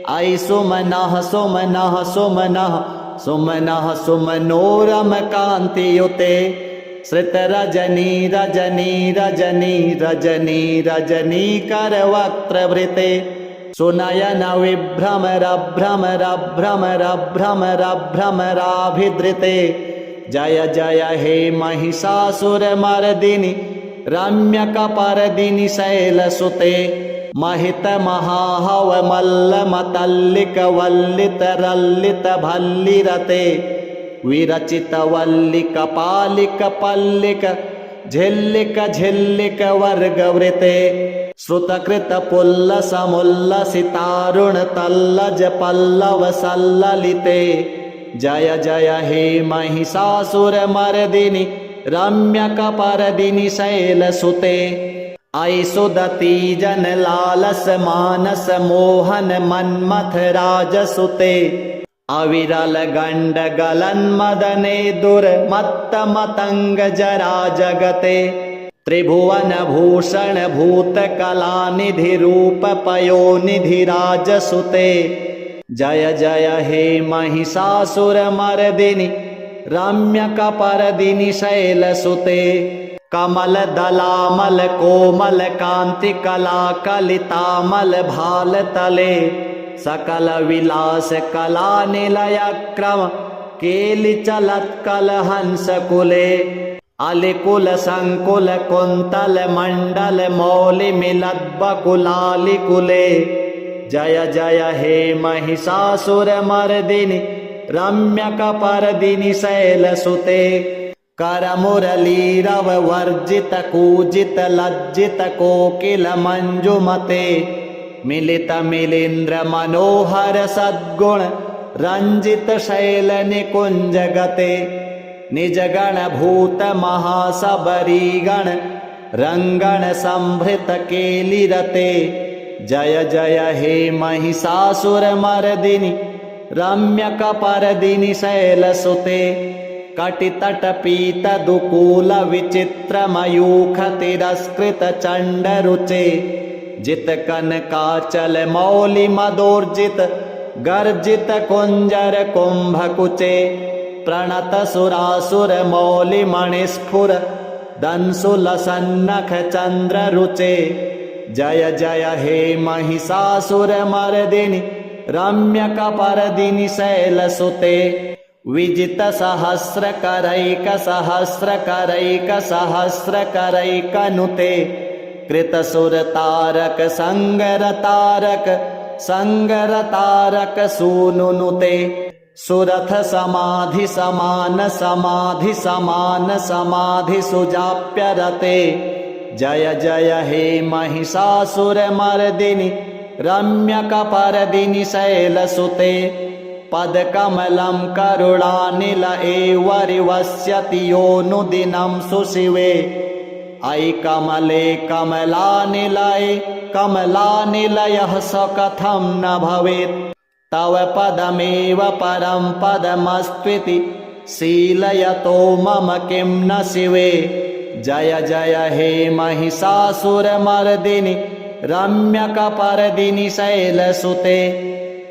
ऐ सुमनः सुमनः सुमनः सुमनः सुमनोरमकान्तियुते श्रितरजनी रजनी रजनी रजनी रजनीकरवक्त्रवृते सुनयन विभ्रमरभ्रमरभ्रमरभ्रमराभिधृते जय जय हे महिषासुरमर्दिनि रम्यकपर्दिनि शैलसुते महित महाहव मल्ल मतल्लिक वल्लित रल्लित भल्लिरते विरचित वल्लिक पालिक पल्लिक झिल्लिक झिल्लिक वर्गवृते श्रुतकृत पुल्लसमुल्लसितारुण तल्लज पल्लव सल्ललिते जय जय हे महिषासुरमर्दिनि रम्यकपर्दिनि शैलसुते ऐ सुदती जन लालस मानस मोहन मन्मथ राजसुते अविरल गंड गलन मदने दुर्मत्त मतंग जरा जगते त्रिभुवन भूषण भूत कला निधि रूप पयोनिधि राजसुते जय जय हे महिषासुरमर्दिनि रम्यकपर्दिनि शैलसुते कमल दलामल कोमल कांति कला कलितामल भाल तले सकल विलास कला निलय क्रम केलि चलत कल हंस कुले अलिकुल संकुल कुंतल मंडल मौलि मिलत बकुलालि कुले जय जय हे महिषासुरमर्दिनि रम्यकपर्दिनि शैलसुते कर मुरलीरव वर्जित कूजित लज्जित कोकिल मंजुमते मिलित मिलिंद्र मनोहर सद्गुण रंजित शैल निकुंज गते निज गण भूत महासबरीगण रंगण संभृत केलिरते जय जय हे महिषासुरमर्दिनि रम्यकपर्दिनि शैलसुते कटितट पीत दुकूल विचित्र मयूख तिरस्कृत चंड रुचे जित कनकाचल मौलि मदोर्जित गर्जित कुंजर कुंभकुचे प्रणत सुरासुर मौलि मणिस्फुर दंसुल सन्नख चंद्र रुचे जय जय हे महिषासुरमर्दिनि रम्यकपर्दिनि शैलसुते विजित सहस्र करैक सहस्र करैक सहस्र करैक नुते कृत सुर तारक संगर तारक संगर तारक सूनुनुते सुरथ समाधि समान समाधि समान समाधि सुजाप्यरते जय जय हे महिषासुरमर्दिनि रम्यकपर्दिनि शैलसुते पदकमलं करुणानिल एवरिवस्यति योऽनुदिनं सुशिवे ऐ कमले कमलानिलये कमलानिलयः स कथं न भवेत् तव पदमेव परं पदमस्त्विति शीलयतो मम किं न शिवे जय जय हे महिषासुरमर्दिनि रम्यकपर्दिनि शैलसुते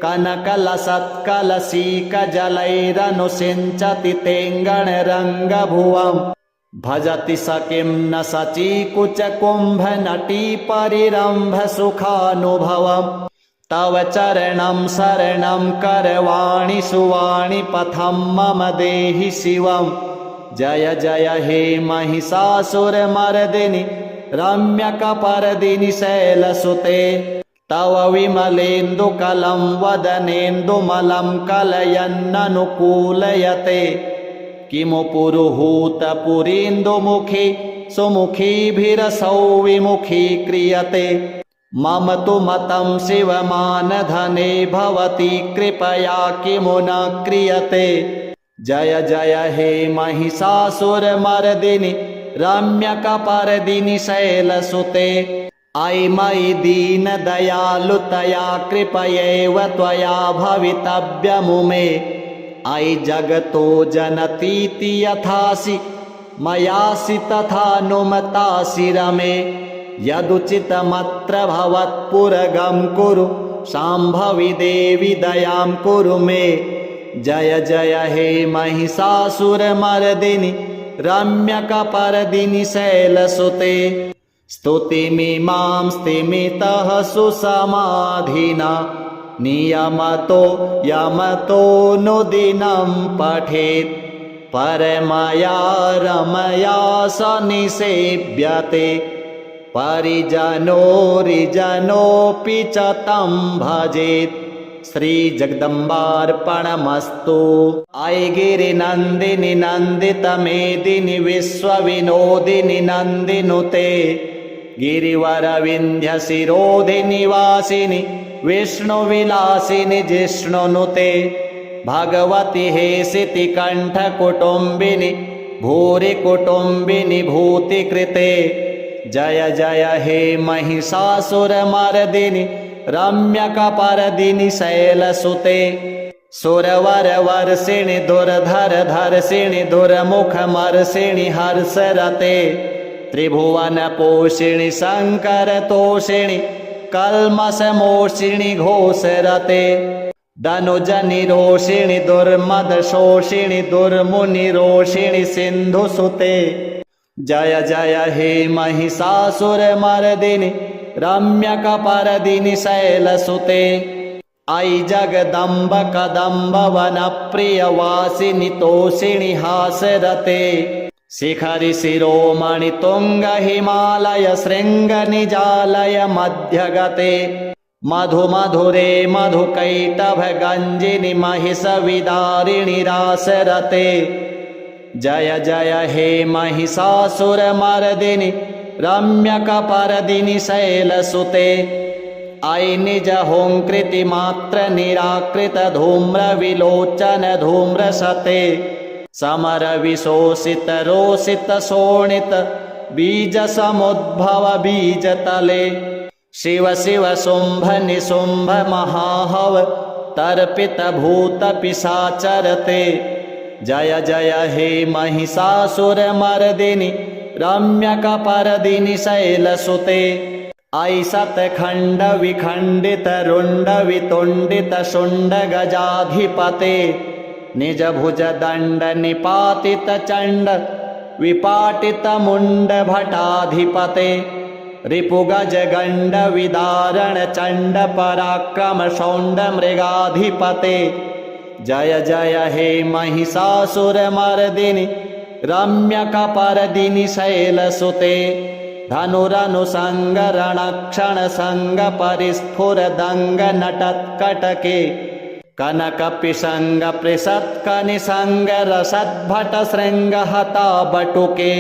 कनकलसत्कलशीकजलैरनुसिञ्चति तेङ्गणरङ्गभुवम् भजति स किं न सचीकुचकुम्भनटी परिरम्भ सुखानुभवम् तव चरणं शरणं करवाणि सुवाणि पथं मम देहि शिवम् जय जय हे महिषासुरमर्दिनि रम्यकपर्दिनि शैलसुते तव विमलेन्दुकलं वदनेन्दुमलं कलयन्ननुकूलयते किमु पुरुहूतपुरीन्दुमुखी सुमुखीभिरसौ विमुखी क्रियते मम तु मतं शिवमानधने भवती कृपया किमु न क्रियते जय जय हे महिषासुरमर्दिनि रम्यकपर्दिनि शैलसुते अयि मयि दीनदयालुतया कृपयैव त्वया भवितव्यमुमे अयि जगतो जनतीति यथासि मयासि तथानुमतासि रमे यदुचितमत्र भवत्पुरगं कुरु शाम्भवी देवी दयां कुरु मे जय जय हे महिषासुरमर्दिनि रम्यकपर्दिनि शैलसुते स्तुतिमिमां स्तिमितः सुसमाधिना नियमतो यमतोऽनुदिनं पठेत् परमया रमया स निसेव्यते परिजनोरिजनोऽपि च तं भजेत् श्री जगदम्बार्पणमस्तु अयि गिरिनन्दिनि नन्दितमेदिनि विश्वविनोदिनि नन्दिनुते गिरिवरविन्ध्यशिरोधिनि वासिनि विष्णुविलासिनि जिष्णुनुते भगवति हेसिति कण्ठकुटुम्बिनि भूरि कुटुम्बिनि भूतिकृते जय जय हे महिषासुरमर्दिनि रम्यकपर्दिनि शैलसुते सुरवरवर्षिणि दुर्धरधर्षिणि दुर्मुखमर्षिणि हर्षरते त्रिभुवनपोषिणि शङ्करतोषिणि कल्मषमोषिणि घोषरते धनुजनिरोषिणि दुर्मदशोषिणि दुर्मुनिरोषिणि सिन्धुसुते जय जय हे महिषासुरमर्दिनि रम्यकपर्दिनि शैलसुते अयि जगदम्ब कदम्ब वनप्रियवासिनि तोषिणि हासरते शिखरि शिरोमणि तुङ्ग हिमालय शृङ्ग निजालय मध्यगते मधु मधुरे मधुकैटभ गञ्जिनि महिषविदारिणि रासरते जय जय हे महिषासुरमर्दिनि रम्यकपर्दिनि शैलसुते अयि निजहुङ्कृति मात्र निराकृत धूम्र विलोचन धूम्रसते समर विशोषित रोषित शोणित बीज समुद्भव बीजतले शिव शिव शुम्भ निशुम्भ महाहव तर्पित भूत पिशाचरते जय जय हे महिषासुरमर्दिनि रम्यकपर्दिनि शैलसुते अयि शतखण्ड विखण्डित रुण्ड वितुण्डित शुण्ड गजाधिपते निज भुज दण्ड निपातित चण्ड विपाटित मुण्ड भटाधिपते रिपुगज गण्ड विदारण चण्ड पराक्रम शौण्ड मृगाधिपते जय जय हे महिषासुरमर्दिनि रम्यकपर्दिनि शैलसुते धनुरनुसङ्ग रणक्षणसङ्ग परिस्फुरदङ्ग नटत्कटके कनकपिशङ्ग पृषत्कनिसङ्ग रसद्भट शृङ्ग हता बटुके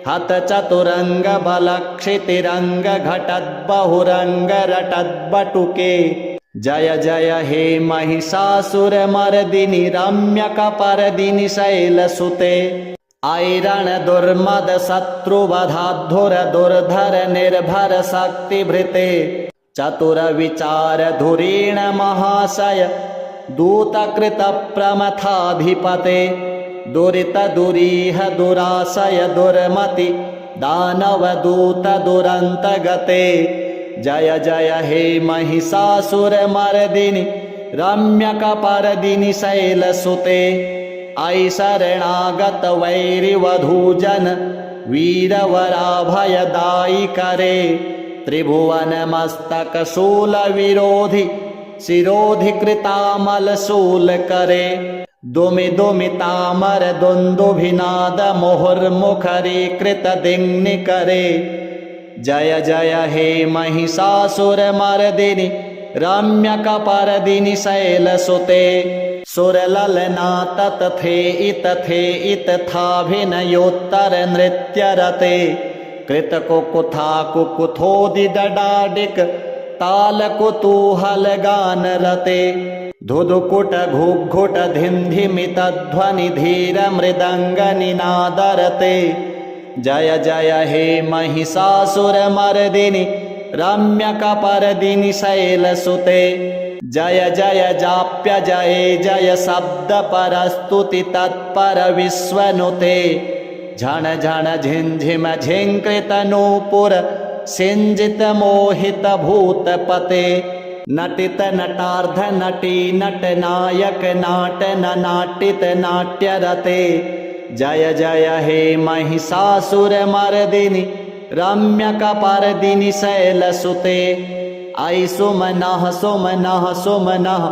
हत चतुरङ्ग बलक्षितिरङ्ग घटद्बहुरङ्ग रटद्बटुके जय जय हे महिषासुरमर्दिनि रम्यकपर्दिनि शैलसुते अयि रण दुर्मद शत्रुवधाधुर दुर्धर निर्भर शक्तिभृते चतुर विचार धुरीण महाशय दूतकृत प्रमथाधिपते दुरित दुरीह दुराशय दुर्मति दानव दूत दुरंत गते जय जय हे महिषासुरमर्दिनि रम्यकपर्दिनि शैलसुते अयि शरणागत वैरिवधूजन वीरवराभयदायि करे त्रिभुवनमस्तकशूलविरोधि शिरोधिकृतामलशूलकरे दुमिदुमितामरदुन्दुभिनादमुहुर्मुखरीकृतदिङ्निकरे जय जय हे महिषासुरमर्दिनि रम्यकपर्दिनि शैलसुते सुरललना ततथे इतथाभिनयोत्तरनृत्यरते कृतकुकुथा कुकुथोदिदडाडिक तालकुतूहलगानरते धुधुकुट घुघुट धिन्धिमितध्वनि धीरमृदङ्गनिनादरते जय जय हे महिषासुरमर्दिनि रम्यकपर्दिनि शैलसुते जय जय जाप्य जय जय शब्दपरस्तुति तत्पर विश्वनुते झण झण झिंझिम झिंकृतनूपुर सिंजित मोहित भूतपते नटित नटार्ध नटी नट नायक नाटन नाटित नाट्यरते जय जय हे महिषासुरमर्दिनि रम्यकपर्दिनि शैलसुते ऐ सुमनः सुमनः सुमनः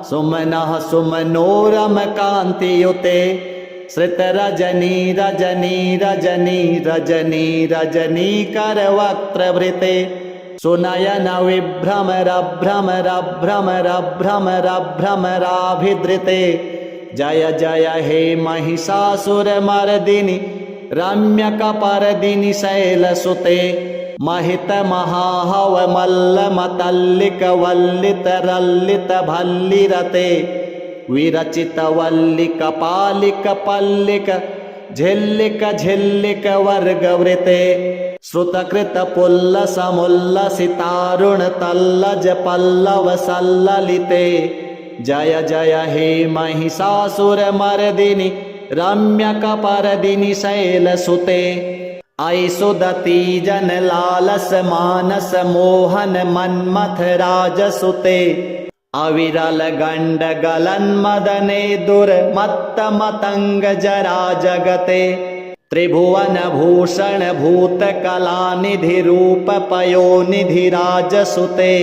सुमनः सुमनोरमकान्तियुते श्रितरजनी रजनी रजनी रजनी रजनीकरवक्त्रवृते सुनयन विभ्रमरभ्रमरभ्रमरभ्रमराभिधृते जय जय हे महिषासुरमर्दिनि रम्यकपर्दिनि शैलसुते महित महाहव मल्लमतल्लिक वल्लित रल्लित भल्लिरते विरचित वल्लिक पालिक पल्लिक झिल्लिक झिल्लिक वर्गवृते श्रुतकृत पुल्लसमुल्लसितारुण तल्लज पल्लव सल्ललिते जय जय हे महिषासुरमर्दिनि रम्यकपर्दिनि शैलसुते ऐ सुदती जनलालस मानस मोहन मन्मथ राजसुते अविरल गंड गलन मदने दुर्मत्त मतंग जरा जगते त्रिभुवन भूषण भूत कला निधि रूप पयोनिधि राजसुते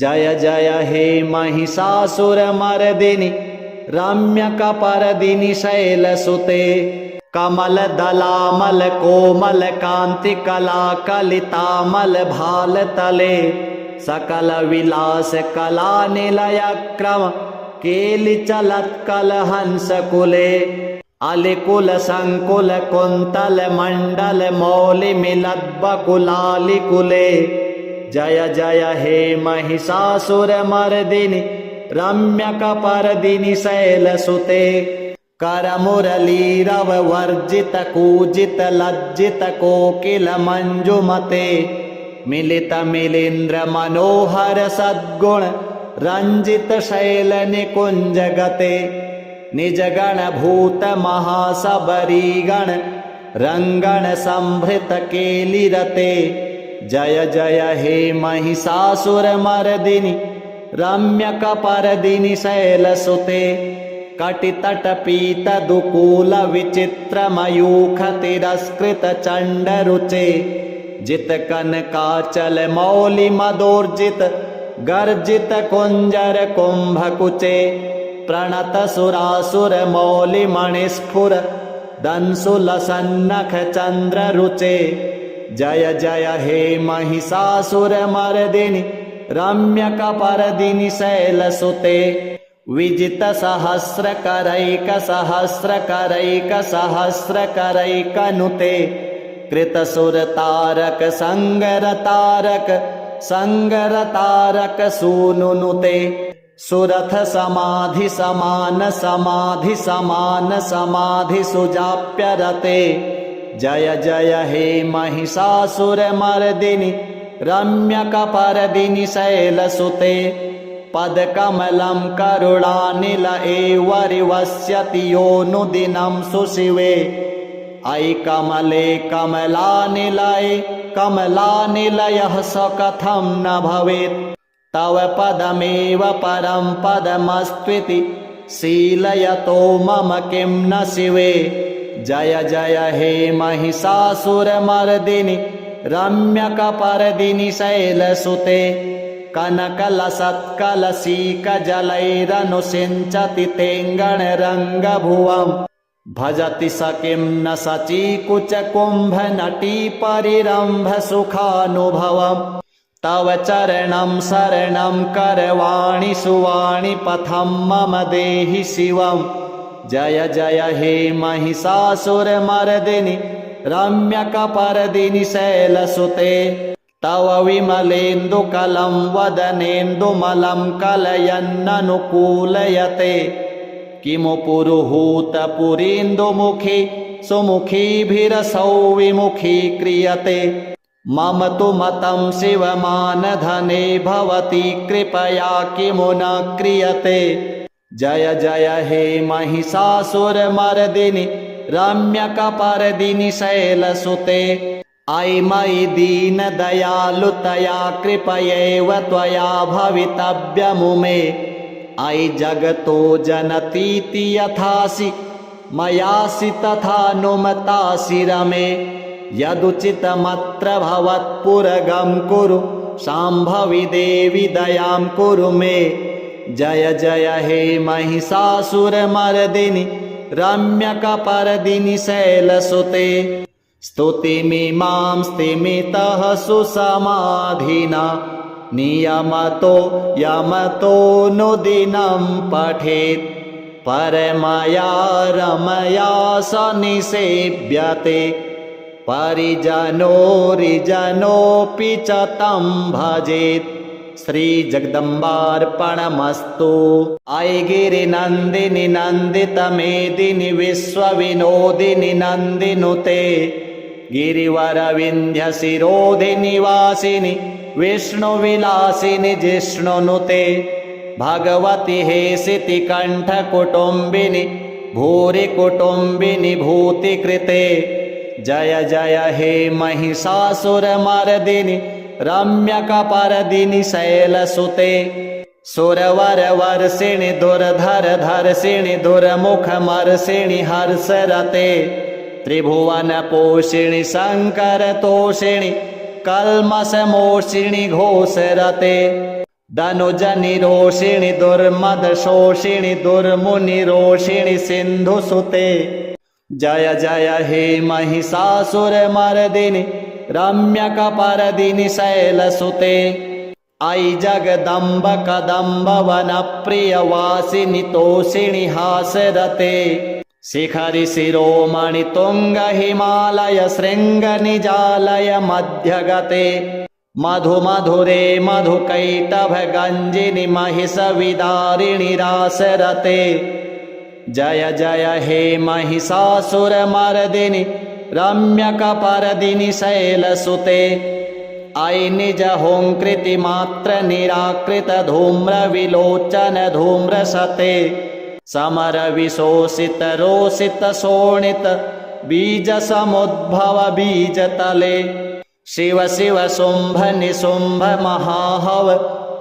जय जय हे महिषासुरमर्दिनि रम्यकपर्दिनि शैलसुते कमल दलामल कोमल कांति कला कलितामल भाल तले सकल विलास कला निलय क्रम केलि चलत कल हंस कुले अलिकुल संकुल कुंतल मंडल मौलि मिलत बकुलालि कुले जय जय हे महिषासुरमर्दिनि रम्यकपर्दिनि शैलसुते करमुरलीरव वर्जित कूजित लज्जित कोकिल मंजुमते मिलित मिलिंद्र मनोहर सद्गुण रंजित शैल निकुंज गते निज गण भूत महासबरीगण रंगण संभृत केलिरते जय जय हे महिषासुरमर्दिनि रम्यकपर्दिनि शैलसुते कटितट पीत दुकूल विचित्र मयूख तिरस्कृत चंडरुचे जित कनकाचल मौलि मदोर्जित गर्जित कुंजर कुंभकुचे प्रणत सुरासुर मौलि मणिस्फुर दंसुल सन्नख चंद्र रुचे जय जय हे महिषासुरमर्दिनि रम्यकपर्दिनि शैलसुते विजित सहस्र करैक सहस्र करैक सहस्र करैक नुते कृत सुर तारक संगर तारक संगर तारक सूनुनुते सुरथ समाधि समान समाधि समान समाधि सुजाप्यरते जय जय हे महिषासुरमर्दिनि रम्यकपर्दिनि शैलसुते पदकमलं करुणानिल एवरिवस्यति योऽनुदिनं सुशिवे ऐ कमले कमलानिलये कमलानिलयः स कथं न भवेत् तव पदमेव परं पदमस्त्विति शीलयतो मम किं न शिवे जय जय हे महिषासुरमर्दिनि रम्यकपर्दिनि शैलसुते कनकलसत्कलशीकजलैरनुसिञ्चति तेङ्गणरङ्गभुवम् भजति स किं न शचीकुचकुम्भनटी परिरम्भसुखानुभवम् तव चरणं शरणं करवाणि सुवाणि पथं मम देहि शिवम् जय जय हे महिषासुरमर्दिनि रम्यकपर्दिनि शैलसुते तव विमलेन्दुकलं वदनेन्दुमलं कलयन्ननुकूलयते किमु पुरुहूतपुरीन्दुमुखी सुमुखीभिरसौ विमुखी क्रियते मम तु मतं शिवमानधने भवती कृपया किमु न क्रियते जय जय हे महिषासुरमर्दिनि रम्यकपर्दिनि शैलसुते अयि मयि दीनदयालुतया कृपयैव त्वया भवितव्यमुमे अयि जगतो जनतीति यथासि मयासि तथानुमतासि रमे यदुचितमत्र भवत्पुरगं कुरु शाम्भवी देवि दयां कुरु मे जय जय हे महिषासुरमर्दिनि रम्यकपर्दिनि शैलसुते स्तुतिमिमां स्तिमितः सुसमाधिना नियमतो यमतोऽनुदिनं पठेत् परमया रमया स निसेव्यते परिजनोरिजनोऽपि च तं भजेत् श्री जगदम्बार्पणमस्तु अयि गिरिनन्दिनि नन्दितमेदिनि विश्वविनोदिनि नन्दिनुते गिरिवरविन्ध्यशिरोधिनि वासिनि विष्णुविलासिनि जिष्णुनुते भगवति हेसिति कण्ठकुटुम्बिनि भूरि कुटुम्बिनि भूतिकृते जय जय हे महिषासुरमर्दिनि रम्यकपर्दिनि शैलसुते सुरवरवर्षिणि दुर्धरधर्षिणि दुर्मुखमर्षिणि हर्षरते त्रिभुवनपोषिणि शङ्करतोषिणि कल्मषमोषिणि घोषरते दनुजनिरोषिणि दुर्मदशोषिणि दुर्मुनिरोषिणि सिन्धुसुते जय जय हे महिषासुरमर्दिनि रम्यकपर्दिनि शैलसुते अयि जगदम्ब कदम्ब वनप्रियवासिनि तोषिणि हासरते शिखरि शिरोमणि तुङ्ग हिमालय शृङ्ग निजालय मध्यगते मधु मधुरे मधुकैटभ गञ्जिनि महिषविदारिणि रासरते जय जय हे महिषासुरमर्दिनि रम्यकपर्दिनि शैलसुते अयि निजहुङ्कृति मात्र निराकृत धूम्र विलोचन धूम्रसते समर विशोषित रोषित शोणित बीज समुद्भव बीजतले शिव शिव शुम्भ निशुम्भ महाहव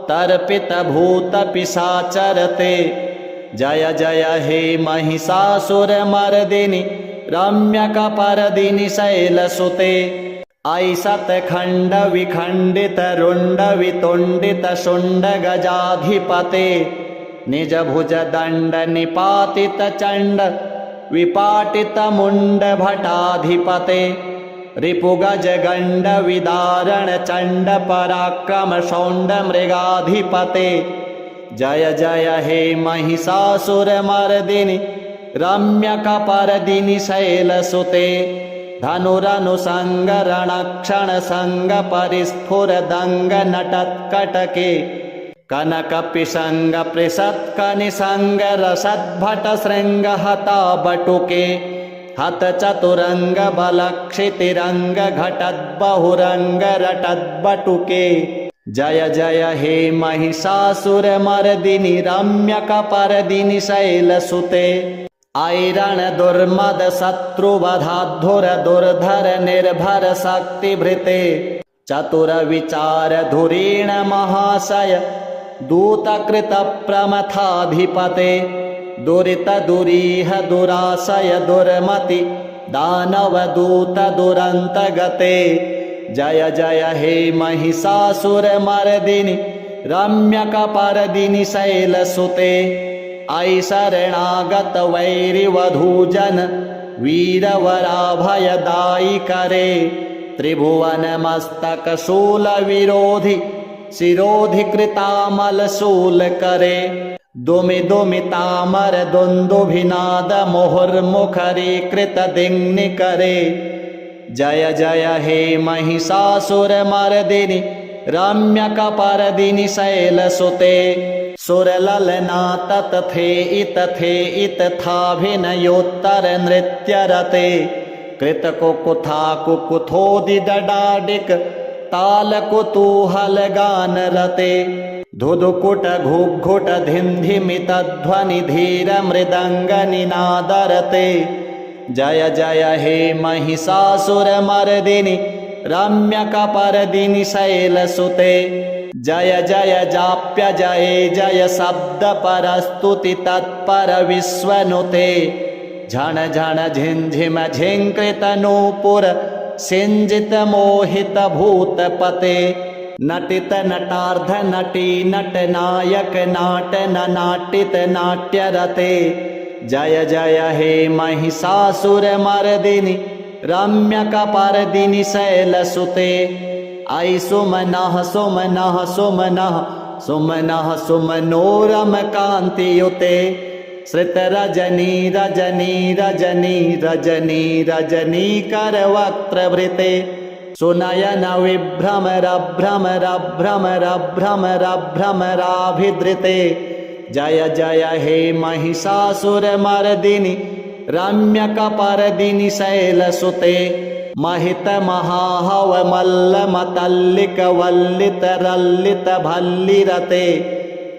तर्पित भूत पिशाचरते जय जय हे महिषासुरमर्दिनि रम्यकपर्दिनि शैलसुते अयि शतखण्ड विखण्डित रुण्ड वितुण्डित शुण्ड गजाधिपते निज भुज दण्ड निपातित चण्ड विपाटित मुण्ड भटाधिपते रिपुगज गण्ड विदारण चण्ड पराक्रम शौण्ड मृगाधिपते जय जय हे महिषासुरमर्दिनि रम्यकपर्दिनि शैलसुते धनुरनुसङ्ग रणक्षण सङ्ग परिस्फुरदङ्ग नटत्कटके कनकपिशङ्ग पृषत्कनिसङ्ग रसद्भट शृङ्ग हता बटुके हत चतुरङ्ग बलक्षितिरङ्ग घटद्बहुरङ्ग रटद्बटुके जय जय हे महिषासुरमर्दिनि रम्यकपर्दिनि शैलसुते अयि रण दुर्मद शत्रुवधाधुर दुर्धर निर्भर शक्तिभृते चतुर विचार धुरीण महाशय दूतकृत प्रमथाधिपते दुरित दुरीह दुराशय दुर्मति दानव दूत दुरंत गते जय जय हे महिषासुरमर्दिनि रम्यकपर्दिनि शैलसुते ऐ शरणागत वैरिवधूजन वीरवराभयदायि करे त्रिभुवनमस्तकशूलविरोधि शिरोधिकृतामलशूल करे दुमि दुमितामर दुन्दुभिनाद मुहुर्मुखरीकृत दिङ्नि करे जय जय हे महिषासुरमर्दिनि रम्यकपर्दिनि शैलसुते सुरललना ततथे इतथाभिनयोत्तर नृत्यरते कृतकुकुथा कुकुथोदिदडाडिक तालकुतूहलगानरते धुधुकुट घुघुट धिन्धिमितध्वनि धीर मृदङ्गनिनादरते जय जय हे महिषासुरमर्दिनि रम्यकपर्दिनि शैलसुते जय जय जाप्य जय जय शब्दपरस्तुति तत्पर विश्वनुते झण झण झिंझिम झिंकृत नूपुर सिंजित मोहित भूतपते नटित नटार्ध नटी नट नायक नाट नाटित नाट्यरते जय जय हे महिषासुरमर्दिनि रम्यकपर्दिनि शैलसुते ऐ सुमनः सुमनः सुमनः सुमनः सुमनोरमकान्तियुते श्रितरजनी रजनी रजनी रजनी रजनीकरवक्त्रवृते सुनयन विभ्रमरभ्रमरभ्रमरभ्रमराभिधृते जय जय हे महिषासुरमर्दिनि रम्यकपर्दिनि शैलसुते महित महाहव मल्ल मतल्लिक वल्लित रल्लित भल्लिरते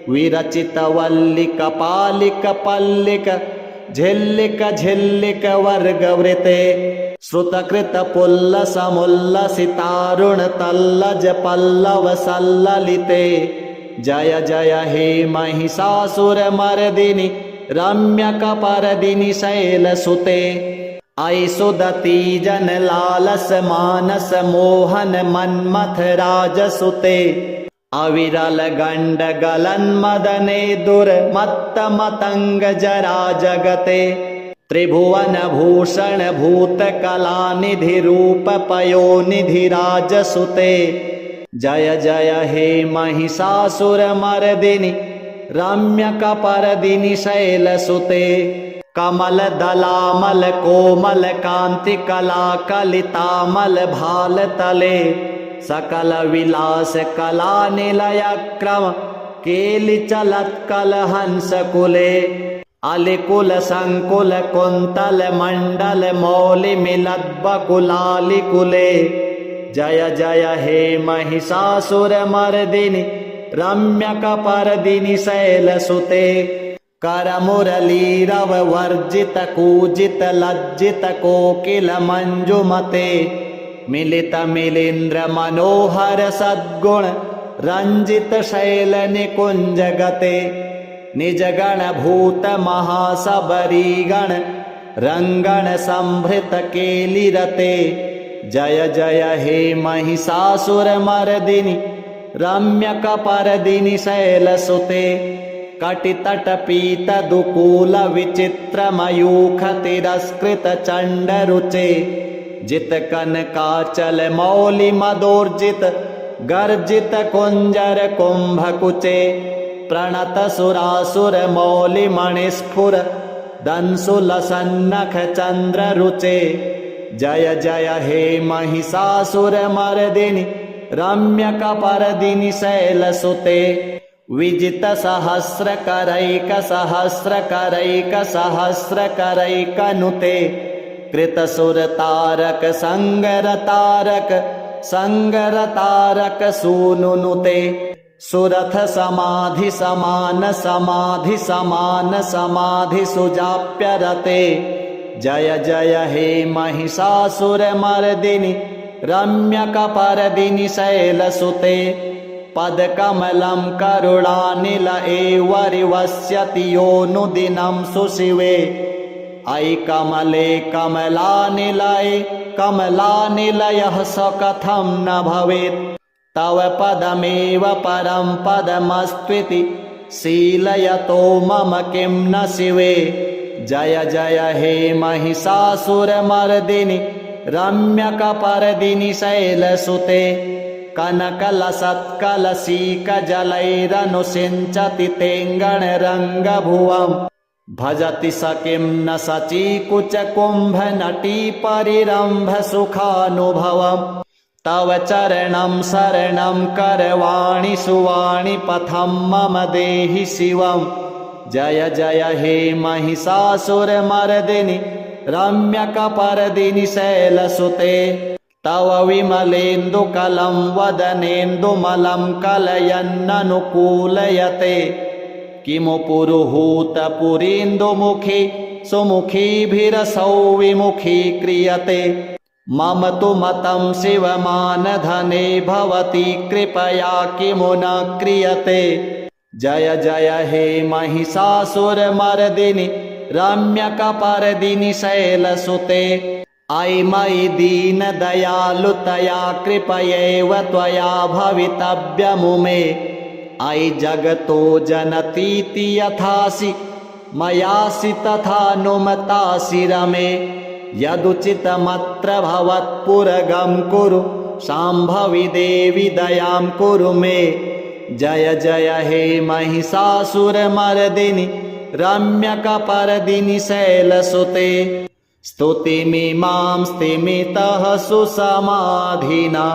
विरचित वल्लिक पालिक पल्लिक झिल्लिक झिल्लिक वर्गवृते श्रुतकृत पुल्लस मुल्लसितारुण तल्लज पल्लव सल्ललिते जय जय हे महिषासुरमर्दिनि रम्यकपर्दिनि शैलसुते ऐ सुदती जन लालस मानस मोहन मन्मथ राजसुते अविरल गंड गलन मदने दुर्मत्त मतंग जरा जगते त्रिभुवन भूषण भूत कलानिधि रूप पयोनिधि राजसुते जय जय हे महिषासुरमर्दिनि रम्यकपर्दिनि शैलसुते कमल दलामल कोमल कांति कला कलितामल भाल तले सकल विलास कला निलय क्रम केलि चलत कल हंस कुले अलिकुल संकुल कुंतल मंडल मौलि मिलत बकुलालि कुले जय जय हे महिषासुरमर्दिनि रम्यकपर्दिनि शैलसुते करमुरलीरव वर्जित कूजित लज्जित कोकिल मंजुमते मिलित मिलिंद्र मनोहर सद्गुण रंजित शैल निकुंज गते निज गण भूत महासबरी गण रंगण संभृत केलिरते जय जय हे महिषासुरमर्दिनि रम्यकपर्दिनि शैलसुते कटितट पीत दुकूल विचित्र मयूख तिरस्कृत चंडरुचे जित कनकाचल मौलि मदोर्जित गर्जित कुंजर कुंभकुचे प्रणत सुरासुर मौलि मणिस्फुर दंसुल सन्नख चंद्र रुचे जय जय हे महिषासुरमर्दिनि रम्यकपर्दिनि शैलसुते विजित सहस्र करैक सहस्र करैक सहस्र करैक नुते कृत सुर तारक संगर तारक संगर तारक सूनुनुते सुरथ समाधि समान समाधि समान समाधि सुजाप्यरते जय जय हे महिषासुरमर्दिनि रम्यकपर्दिनि शैलसुते पदकमलं करुणानिल एवरिवस्यति योऽनुदिनं सुशिवे ऐ कमले कमलानिलये कमलानिलयः स कथं न भवेत् तव पदमेव परं पदमस्त्विति शीलयतो मम किं न शिवे। जय जय हे महिषासुरमर्दिनि रम्यकपर्दिनि शैलसुते कनकलसत्कलशीकजलैरनुसिञ्चति तेङ्गणरङ्गभुवम् भजति स किं न शचीकुचकुम्भनटीपरिरम्भसुखानुभवम् तव चरणं शरणं करवाणि सुवाणि पथं मम देहि शिवम्। जय जय हे महिषासुरमर्दिनि रम्यकपर्दिनि शैलसुते तव विमलेन्दुकलं वदनेन्दुमलं कलयन्ननुकूलयते किमु पुरुहूतपुरीन्दुमुखी सुमुखीभिरसौ विमुखी क्रियते मम तु मतं शिवमानधने भवती कृपया किमु न क्रियते। जय जय हे महिषासुरमर्दिनि रम्यकपर्दिनि शैलसुते अयि मयि दीनदयालुतया कृपयैव त्वया भवितव्यमुमे अयि जगतो जनतीति यथासि मयासि तथानुमतासि रमे यदुचितमत्र भवत्पुरगं कुरु शाम्भवी देवी दयां कुरु मे। जय जय हे महिषासुरमर्दिनि रम्यकपर्दिनि शैलसुते स्तुतिमिमां स्तिमितः सुसमाधिना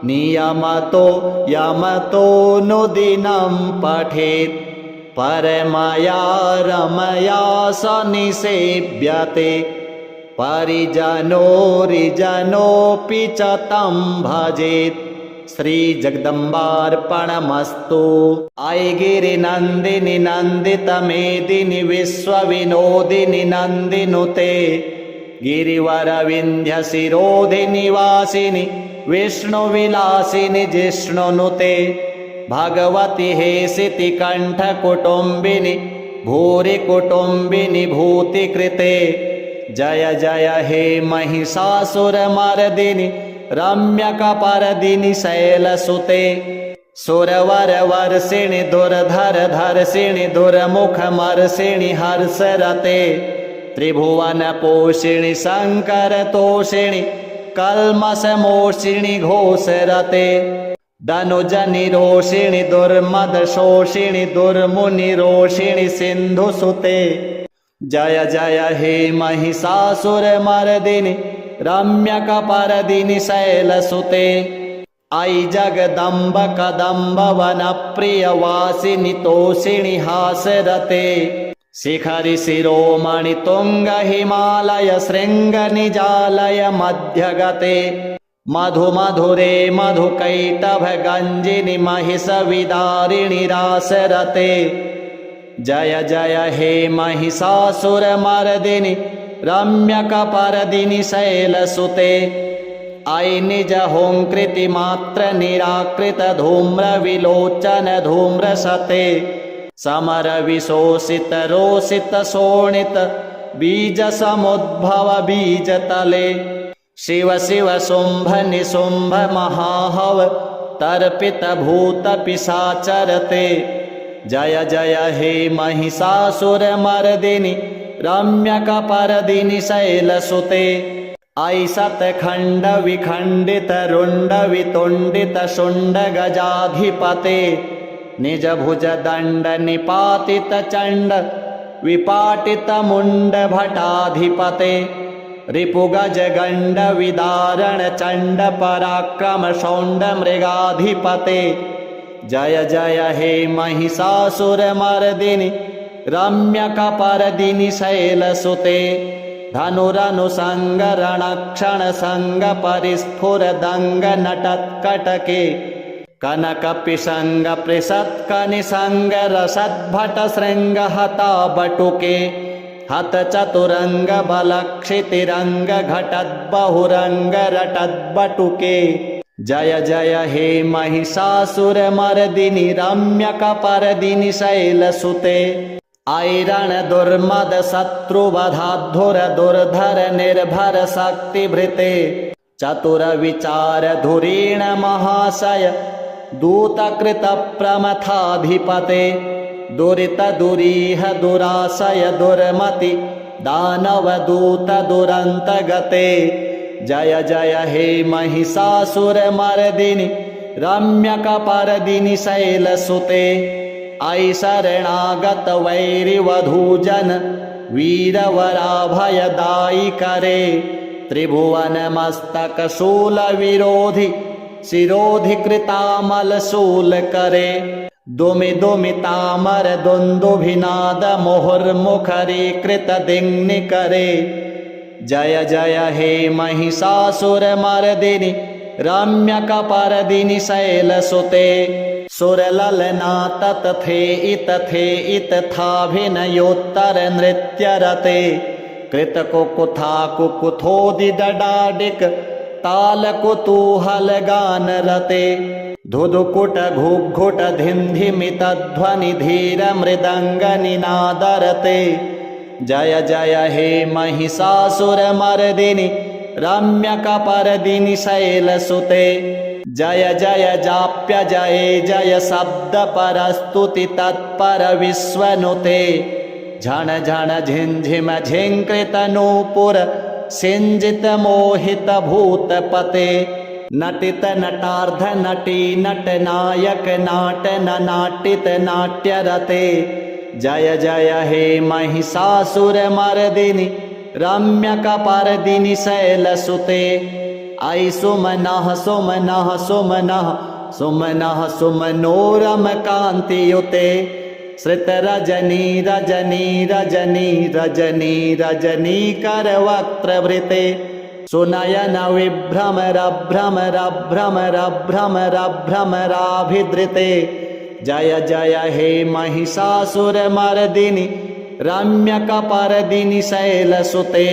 नियमतो यमतो नुदिनं पठेत् परमया रमया स निसेव्यते परिजनोरिजनोऽपि च तं भजेत्। श्री जगदम्बार्पणमस्तु। अयि गिरिनन्दिनि नन्दितमेदिनि विश्वविनोदिनि नन्दिनुते गिरिवरविन्ध्यशिरोधिनि वासिनि विष्णुविलासिनि जिष्णुनुते भगवति हेसिति कण्ठकुटुम्बिनि भूरि कुटुम्बिनि भूतिकृते। जय जय हे महिषासुरमर्दिनि रम्यकपर्दिनि शैलसुते सुरवरवर्षिणि दुर्धरधर्षिणि दुर्मुखमर्षिणि हर्षरते त्रिभुवनपोषिणि शङ्करतोषिणि कल्मषमोषिणि घोषरते धनुजनिरोषिणि दुर्मदशोषिणि दुर्मुनिरोषिणि सिन्धुसुते। जय जय हे महिषासुरमर्दिनि रम्यकपर्दिनि शैलसुते अयि जगदम्ब कदम्ब वनप्रियवासिनि तोषिणि हासरते शिखरि शिरोमणि तुङ्ग हिमालय शृङ्गनिजालय मध्यगते मधुमधुरे मधुकैटभगञ्जिनि महिषविदारिणि रासरते। जय जय हे महिषासुरमर्दिनि रम्यकपर्दिनि शैलसुते अयि निजहुङ्कृतिमात्र निराकृत धूम्रविलोचन धूम्रसते समरविशोषित रोषित शोणित बीजसमुद्भव बीजतले शिव शिव शुम्भ निशुम्भ महाहव तर्पित भूत पिशाचरते। जय जय हे महिषासुरमर्दिनि रम्यकपर्दिनि शैलसुते अयि शतखण्ड विखण्डित रुण्ड वितुण्डित शुण्ड गजाधिपते निजभुज दण्ड निपातित चण्ड विपाटित मुण्ड भटाधिपते रिपुगज गण्ड विदारण चण्ड पराक्रम शौण्ड मृगाधिपते। जय जय हे महिषासुरमर्दिनि रम्यकपर्दिनि शैलसुते धनुरनुसङ्गरणक्षणसङ्ग परिस्फुरदङ्ग नटत्कटके कनकपिशङ्ग पृषत्कनिसङ्ग रसद्भट शृङ्ग हता बटुके हत चतुरङ्ग बलक्षितिरङ्ग घटद्बहुरङ्ग रटद्बटुके। जय जय हे महिषासुरमर्दिनि रम्यकपर्दिनि शैलसुते ऐरण दुर्मद शत्रुवधाधुर दुर्धर निर्भर शक्तिभृते चतुर विचार धुरीण महाशय दूतकृत प्रमथाधिपते दुरित दुरीह दुराशय दुर्मति दानव दूत दुरंत गते जय जय हे महिषासुर मर्दिनि रम्यकपर्दिनि शैलसुते ऐ शरणागत वैरिवधूजन वीरवराभयदायि करे त्रिभुवन मस्तक शूल विरोधि शिरोधि कृतामल शूल करे दुमि दुमि तामर दुन्दुभिनाद मुहुर्मुखरी कृत दिङ्नि करे जय जय हे महिषासुर मर्दिनि रम्यकपर्दिनि शैलसुते सुरललना ततथे इतथाभिनयोत्तर नृत्यरते कृतकुकुथा कुकुथोदिदडाडिक तालकुतूहल गानरते धुधुकुट घुघुट धिन्धिमितध्वनि धीर मृदङ्ग निनादरते जय जय हे महिषासुर मर्दिनि रम्यकपर्दिनि शैलसुते जय जय जाप्य जय जय शब्द परस्तुति तत्पर विश्वनुते झण झण झिंझिम झिंकृत नूपुर सिंजित मोहित भूतपते नटित नटार्ध नटी नट नायक नाट नाटित नाट्यरते जय जय हे महिषासुर मर्दिनि रम्यकपर्दिनि शैलसुते ऐ सुमनः सुमनः सुमनः सुमनः सुमनोरम कान्तियुते श्रित रजनी रजनी रजनी रजनी रजनीकर वक्त्रवृते सुनयन विभ्रमर भ्रमर भ्रमर भ्रमर भ्रमराभिधृते जय जय हे महिषासुर मर्दिनि रम्यकपर्दिनि शैलसुते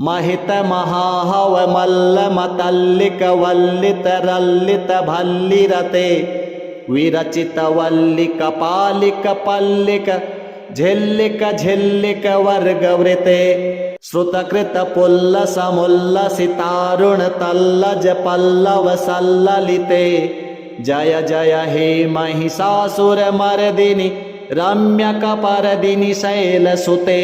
महित महाहव मल्ल मतल्लिक वल्लित रल्लित भल्लिरते विरचित वल्लिक पालिक पल्लिक झिल्लिक झिल्लिक वर्गवृते श्रुतकृत पुल्लस मुल्लसितारुण तल्लज पल्लव सल्ललिते जय जय हे महिषासुर मर्दिनि रम्यकपर्दिनि शैलसुते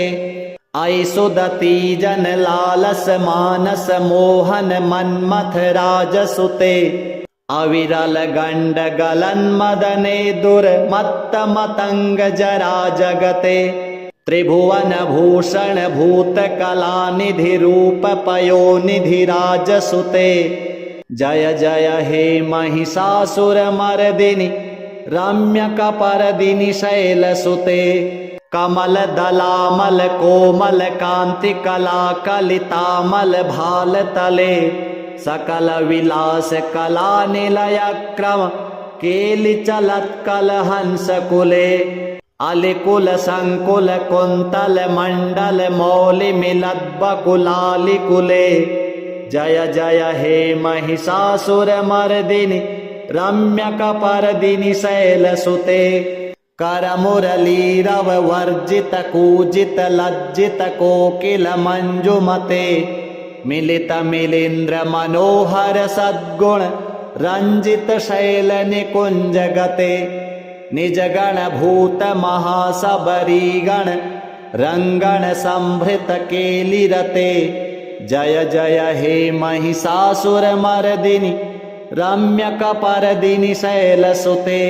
ऐ सुदती जन लालस मानस मोहन मन्मथ राजसुते अविरल गंड गलन मदने दुर्मत्त मतंग जरा जगते त्रिभुवन भूषण भूत कला निधि रूप पयोनिधि राजसुते जय जय हे महिषासुर मर्दिनि रम्यकपर्दिनि शैलसुते कमल दलामल कोमल कांति कला कलितामल भाल तले सकल विलास कला निलय क्रम केलि चलत कल हंस कुले अलिकुल संकुल कुंतल मंडल मौलि मिलत बकुलालि कुले जय जय हे महिषासुर मर्दिनि रम्यकपर्दिनि शैलसुते कर मुरलीरव वर्जित कूजित लज्जित कोकिल मंजुमते मिलित मिलिंद्र मनोहर सद्गुण रंजित शैल निकुंज गते निज गण भूत महासबरी गण रंगण संभृत केलिरते जय जय हे महिषासुर मर्दिनि रम्यकपर्दिनि शैलसुते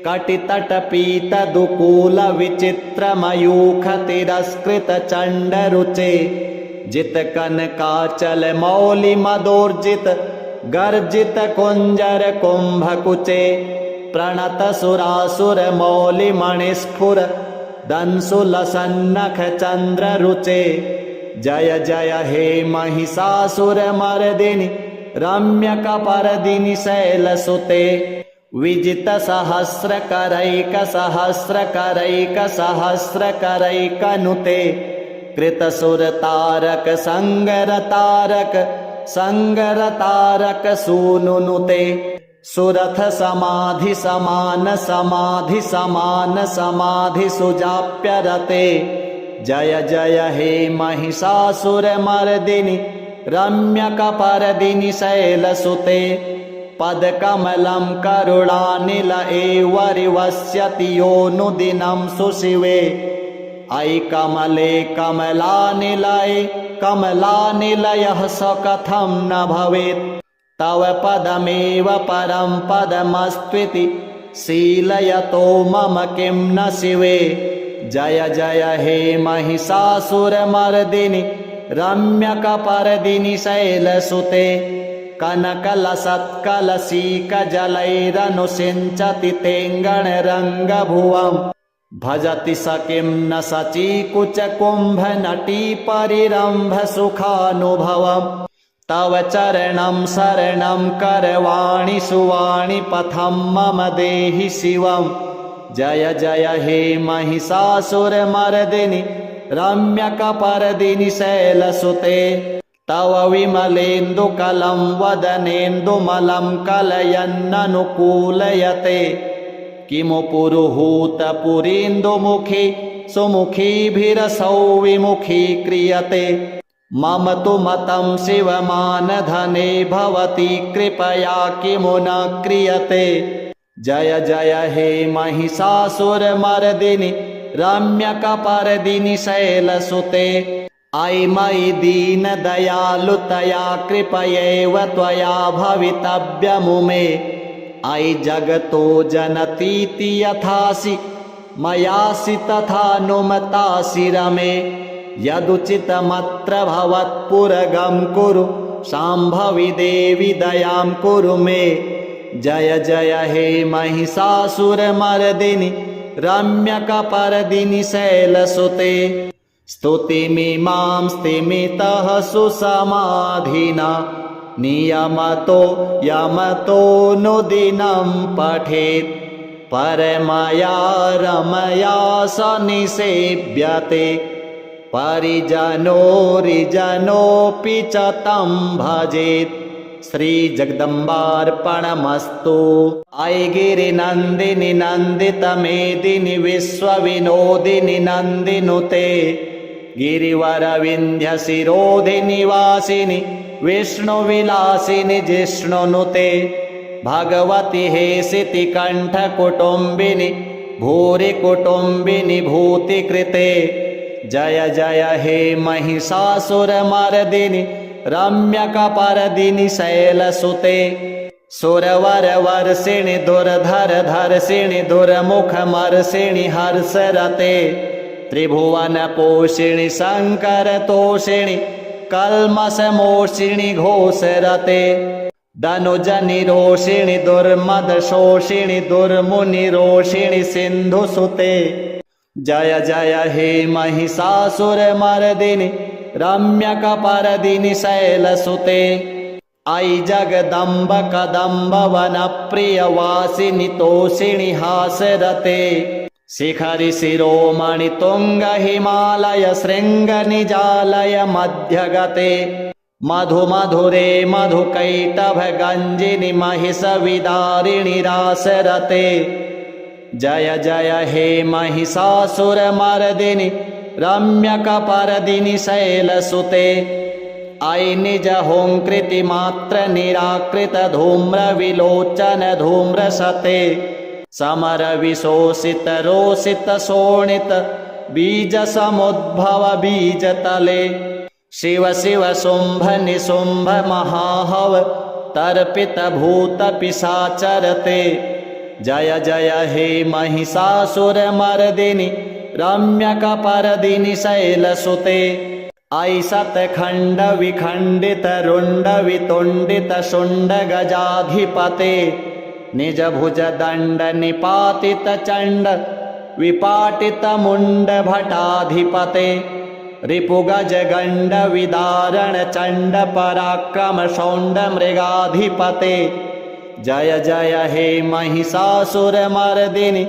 कटितट पीत दुकूल विचित्र मयूख तिरस्कृत चंड रुचे जित कनकाचल मौलि मदोर्जित गर्जित कुंजर कुंभकुचे प्रणत सुरासुर मौलि मणिस्फुर दंसुल सन्नख चंद्र रुचे जय जय हे महिषासुर मर्दिनि रम्यकपर्दिनि शैलसुते विजित सहस्र करैक सहस्र करैक सहस्र करैक नुते कृत सुर तारक संगर तारक सूनुनुते सुरथ समाधि समान समाधि समान समाधि सुजाप्यरते जय जय हे महिषासुरमर्दिनि रम्यकपर्दिनि शैलसुते पदकमलं करुणानिल एव रिवस्यति योऽनुदिनं सुशिवे अयि कमले कमलानिलये कमलानिलयः स कथं न भवेत् तव पदमेव परं पदमस्त्विति शीलयतो मम किं न शिवे जय जय हे महिषासुरमर्दिनि रम्यकपर्दिनि शैलसुते कनकलसत्कलशीकजलैरनुसिञ्चति तेङ्गणरङ्गभुवम् भजति स किं न शचीकुचकुम्भनटीपरिरम्भसुखानुभवम् तव चरणं शरणं करवाणि सुवाणि पथं मम देहि शिवम् जय जय हे महिषासुरमर्दिनि रम्यकपर्दिनि शैलसुते तव विमलेन्दुकलं वदनेन्दुमलं कलयन्ननुकूलयते किमु पुरुहूतपुरीन्दुमुखी सुमुखीभिरसौ विमुखी क्रियते मम तु मतं शिवमानधने भवती कृपया किमु न क्रियते जय जय हे महिषासुरमर्दिनि रम्यकपर्दिनि शैलसुते अयि मयि दीनदयालुतया कृपयैव त्वया भवितव्यमुमे अयि जगतो जनतीति यथासि मयासि तथानुमतासि रमे यदुचितमत्र भवत्पुरगं कुरु शाम्भवि देवि दयां कुरु मे जय जय हे महिषासुरमर्दिनि रम्यकपर्दिनि शैलसुते स्तुतिमिमां स्तिमितः सुसमाधिना नियमतो यमतोऽनुदिनं पठेत् परमया रमया स निसेव्यते परिजनोरिजनोऽपि च तं भजेत् श्रीजगदम्बार्पणमस्तु अयि गिरिनन्दिनि नन्दितमेदिनि विश्वविनोदिनि नन्दिनुते गिरिवरविन्ध्यशिरोधिनि वासिनि विष्णुविलासिनि जिष्णुनुते भगवति हेसिति कण्ठकुटुम्बिनि भूरि कुटुम्बिनि भूतिकृते जय जय हे महिषासुरमर्दिनि रम्यकपर्दिनि शैलसुते सुरवरवर्षिणि दुर्धरधर्षिणि दुर्मुखमर्षिणि हर्षरते त्रिभुवनपोषिणि शङ्करतोषिणि कल्मषमोषिणि घोषरते धनुजनिरोषिणि दुर्मदशोषिणि दुर्मुनिरोषिणि सिन्धुसुते जय जय हे महिषासुरमर्दिनि रम्यकपर्दिनि शैलसुते अयि जगदम्ब कदम्ब वनप्रियवासिनि तोषिणि हासरते शिखरि शिरोमणि तुङ्ग हिमालय शृङ्गनिजालय मध्यगते मधुमधुरे मधुकैटभगञ्जिनि महिषविदारिणि रासरते जय जय हे महिषासुरमर्दिनि रम्यकपर्दिनि शैलसुते अयि निजहुङ्कृतिमात्र निराकृत धूम्रविलोचन धूम्रसते समरविशोषित रोषित शोणित बीजसमुद्भव बीजतले शिव शिव शुम्भ निशुम्भ महाहव तर्पित भूत पिशाचरते जय जय हे महिषासुरमर्दिनि रम्यकपर्दिनि शैलसुते अयि शतखण्ड विखण्डित रुण्ड वितुण्डित शुण्ड गजाधिपते निज भुज दण्ड निपातित चण्ड विपाटित मुण्ड भटाधिपते रिपुगज गण्ड विदारण चण्ड पराक्रम शौण्ड मृगाधिपते जय जय हे महिषासुरमर्दिनि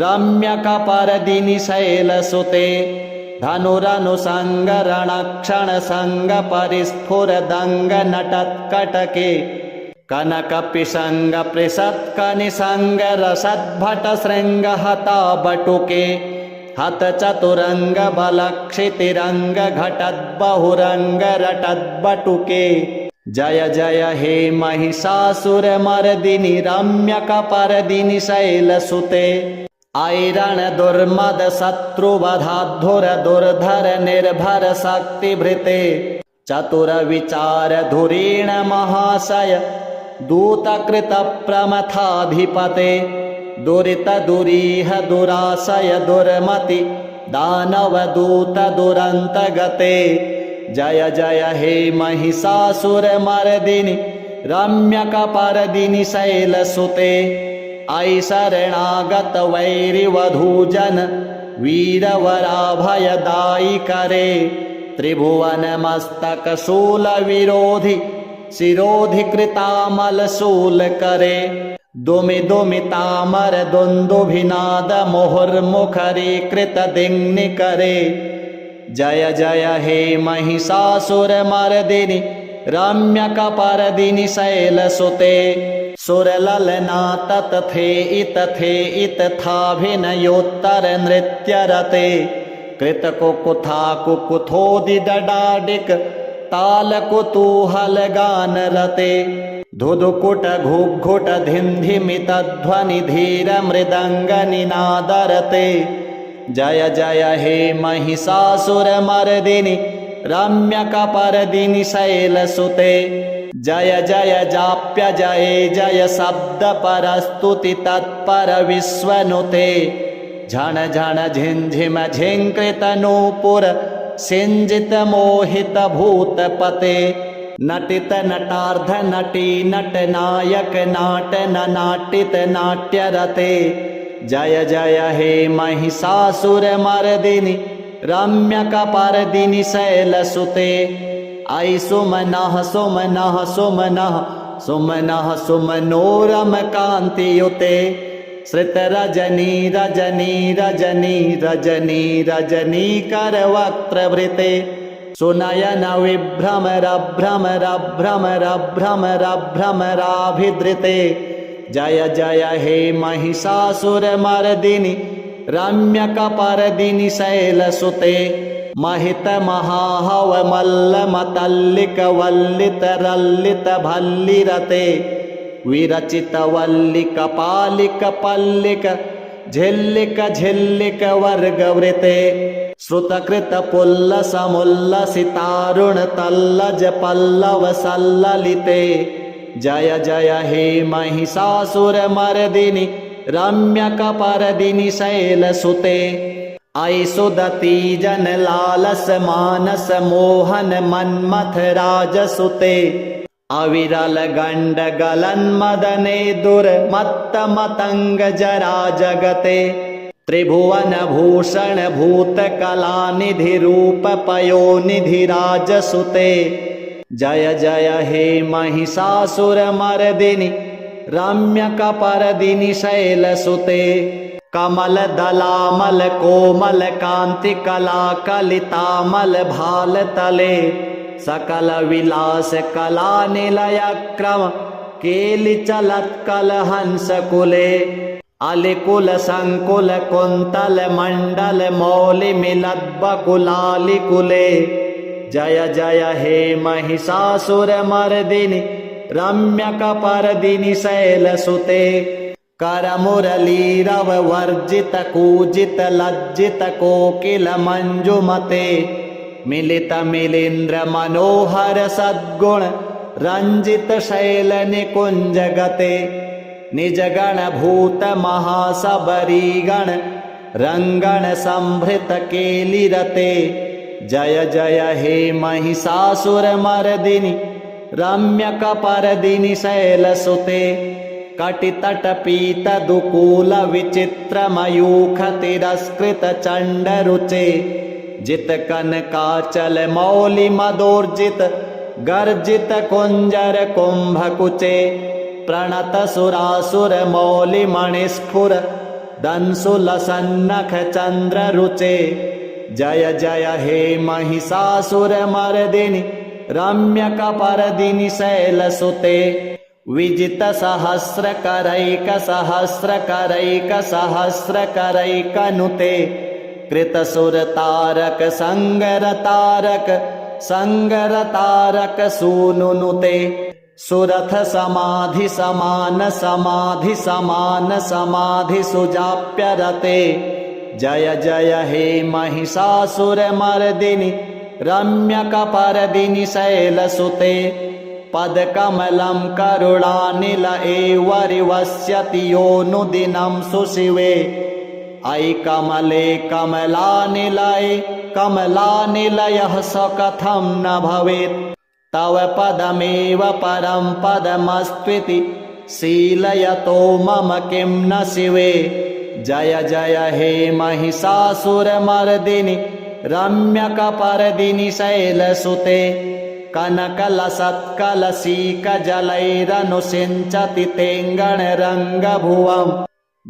रम्यकपर्दिनि शैलसुते धनुरनुसङ्ग रणक्षण सङ्ग परिस्फुरदङ्ग नटत्कटके कनकपिशङ्गपृषत्कनिसङ्गरसद्भटशृङ्गहता बटुके हतचतुरङ्गबलक्षितिरङ्गघटद्बहुरङ्गरटद्बटुके जय जय हे महिषासुरमर्दिनि रम्यकपर्दिनि शैलसुते ऐरणदुर्मदशत्रुवधाद्धुर दुर्धर निर्भर शक्तिभृते चतुरविचारधुरीण महाशय दूतकृतप्रमथाधिपते दुरितदुरीह दुराशय दुर्मति दानवदूतदुरन्तगते जय जय हे महिषासुरमर्दिनि रम्यकपर्दिनि शैलसुते अयि शरणागत वैरिवधूजन वीरवराभयदायिकरे त्रिभुवनमस्तकशूलविरोधि शिरोधिकृतामलशूलकरे दुमि दुमितामर दुन्दुभिनाद मुहुर्मुखरीकृतदिङ्निकरे जय जय हे महिषासुरमर्दिनि रम्यकपर्दिनि शैलसुते सुरललना ततथे इतथाभिनयोत्तर नृत्यरते कृतकुकुथा कुकुथोदिडडाडिक तालकुतूहलगानरते धुधुकुट घुघुट धिन्धिमितध्वनि धीर मृदङ्गनिनादरते जय जय हे महिषासुरमर्दिनि रम्यकपर्दिनि शैलसुते जय जय जाप्य जय जय शब्दपरस्तुति तत्पर विश्वनुते झण झण झिंझिम झिंकृत नूपुर सिंजित मोहित भूतपते नटित नटार्ध नटी नट नायक नाट नाटित नाट्यरते जय जय हे महिषासुरमर्दिनि रम्यकपर्दिनि शैलसुते अयि सुमनः सुमनः सुमनः सुमनः सुमनोरमकान्तियुते श्रितरजनी रजनी रजनी रजनी रजनीकरवक्त्रवृते सुनयन विभ्रमरभ्रमरभ्रमरभ्रमराभिधृते जय जय हे महिषासुरमर्दिनि रम्यकपर्दिनि शैलसुते महित महाहव मल्लमतल्लिक वल्लित रल्लित भल्लिरते विरचित वल्लिक पालिक पल्लिक झिल्लिक झिल्लिक वर्गवृते श्रुतकृत पुल्लसमुल्लसितारुण तल्लज पल्लव सल्ललिते जय जय हे महिषासुरमर्दिनि रम्यकपर्दिनि शैलसुते अयि सुदती जन लालस मानस मोहन मन्मथ राजसुते अविरल गंड गलन मदने दुर्मत्त मतंग जरा जगते त्रिभुवन भूषण भूत कलानिधि रूप पयोनिधि राजसुते जय जय हे महिषासुरमर्दिनि रम्यकपर्दिनि शैलसुते कमल दलामल कोमल कांति कला कलितामल भाल तले सकल विलास कला निलय क्रम केलि चलत कल हंस कुले अलिकुल संकुल कुंतल मंडल मौलि मिलत बकुलालि कुले जय जय हे महिषासुरमर्दिनि रम्यकपर्दिनि शैलसुते करमुरलीरव वर्जित कूजित लज्जित कोकिल मंजुमते मिलित मिलिंद्र मनोहर सद्गुण रंजित शैल निकुंज गते निज गण भूत महासबरी गण रंगण संभृत केलिरते जय जय हे महिषासुरमर्दिनि रम्यकपर्दिनि शैलसुते कटितट पीत दुकूल विचित्र मयूख तिरस्कृत चंड रुचे जित कनकाचल मौलि मदोर्जित गर्जित कुंजर कुंभकुचे प्रणत सुरासुर मौलि मणिस्फुर दंसुल सन्नख चंद्र रुचे जय जय हे महिषासुरमर्दिनि रम्यकपर्दिनि शैलसुते विजितसहस्रकरैकसहस्रकरैकसहस्रकरैकनुते कृतसुरतारक संगरतारक संगरतारक सूनुनुते सुरथ समाधि समान समाधि समान समाधि सुजाप्यरते जय जय हे महिषासुरमर्दिनि रम्यकपर्दिनि शैलसुते पदकमलं करुणानिल एवरिवस्यति योऽनुदिनं सुशिवे अयि कमले कमलानिलये कमलानिलयः स कथं न भवेत् तव पदमेव परं पदमस्त्विति शीलयतो मम किं न शिवे जय जय हे महिषासुरमर्दिनि रम्यकपर्दिनि शैलसुते कनकलसत्कलशीकजलैरनुसिञ्चति तेङ्गणरङ्गभुवम्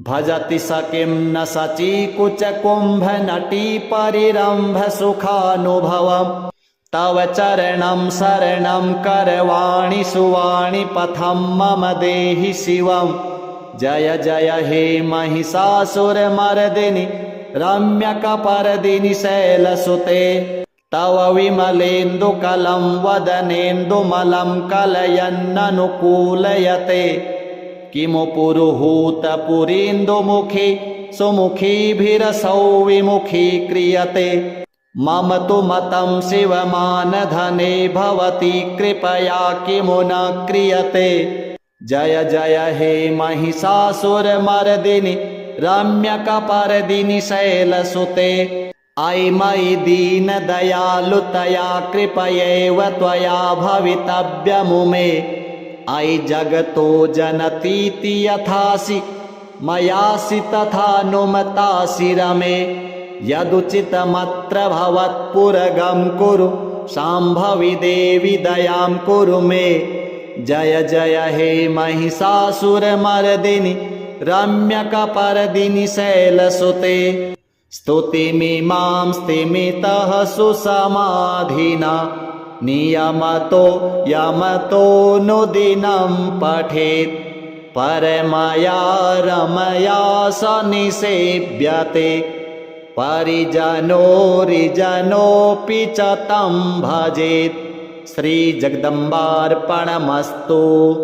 भजति स किं न शचीकुचकुम्भनटीपरिरम्भसुखानुभवम् तव चरणं शरणं करवाणि सुवाणि पथं मम देहि शिवम् जय जय हे महिषासुरमर्दिनि रम्यकपर्दिनि शैलसुते तव विमलेन्दुकलं वदनेन्दुमलं कलयन्ननुकूलयते किमु पुरुहूतपुरीन्दुमुखी सुमुखीभिरसौ विमुखी क्रियते मम तु मतं शिवमानधने भवती कृपया किमु न क्रियते जय जय हे महिषासुरमर्दिनि रम्यकपर्दिनि शैलसुते अयि मयि दीनदयालुतया कृपयैव त्वया भवितव्यमुमे अयि जगतो जनतीति यथासि मयासि तथानुमतासि रमे यदुचितमत्र भवत्पुरगं कुरु शाम्भवि देवि दयां कुरु मे जय जय हे महिषासुरमर्दिनि रम्यकपर्दिनि शैलसुते स्तुतिमिमां स्तिमितः सुसमाधिना नियमतो यमतोऽनुदिनं पठेत् परमया रमया स निसेव्यते परिजनोरिजनोऽपि च तं भजेत् श्रीजगदम्बार्पणमस्तु।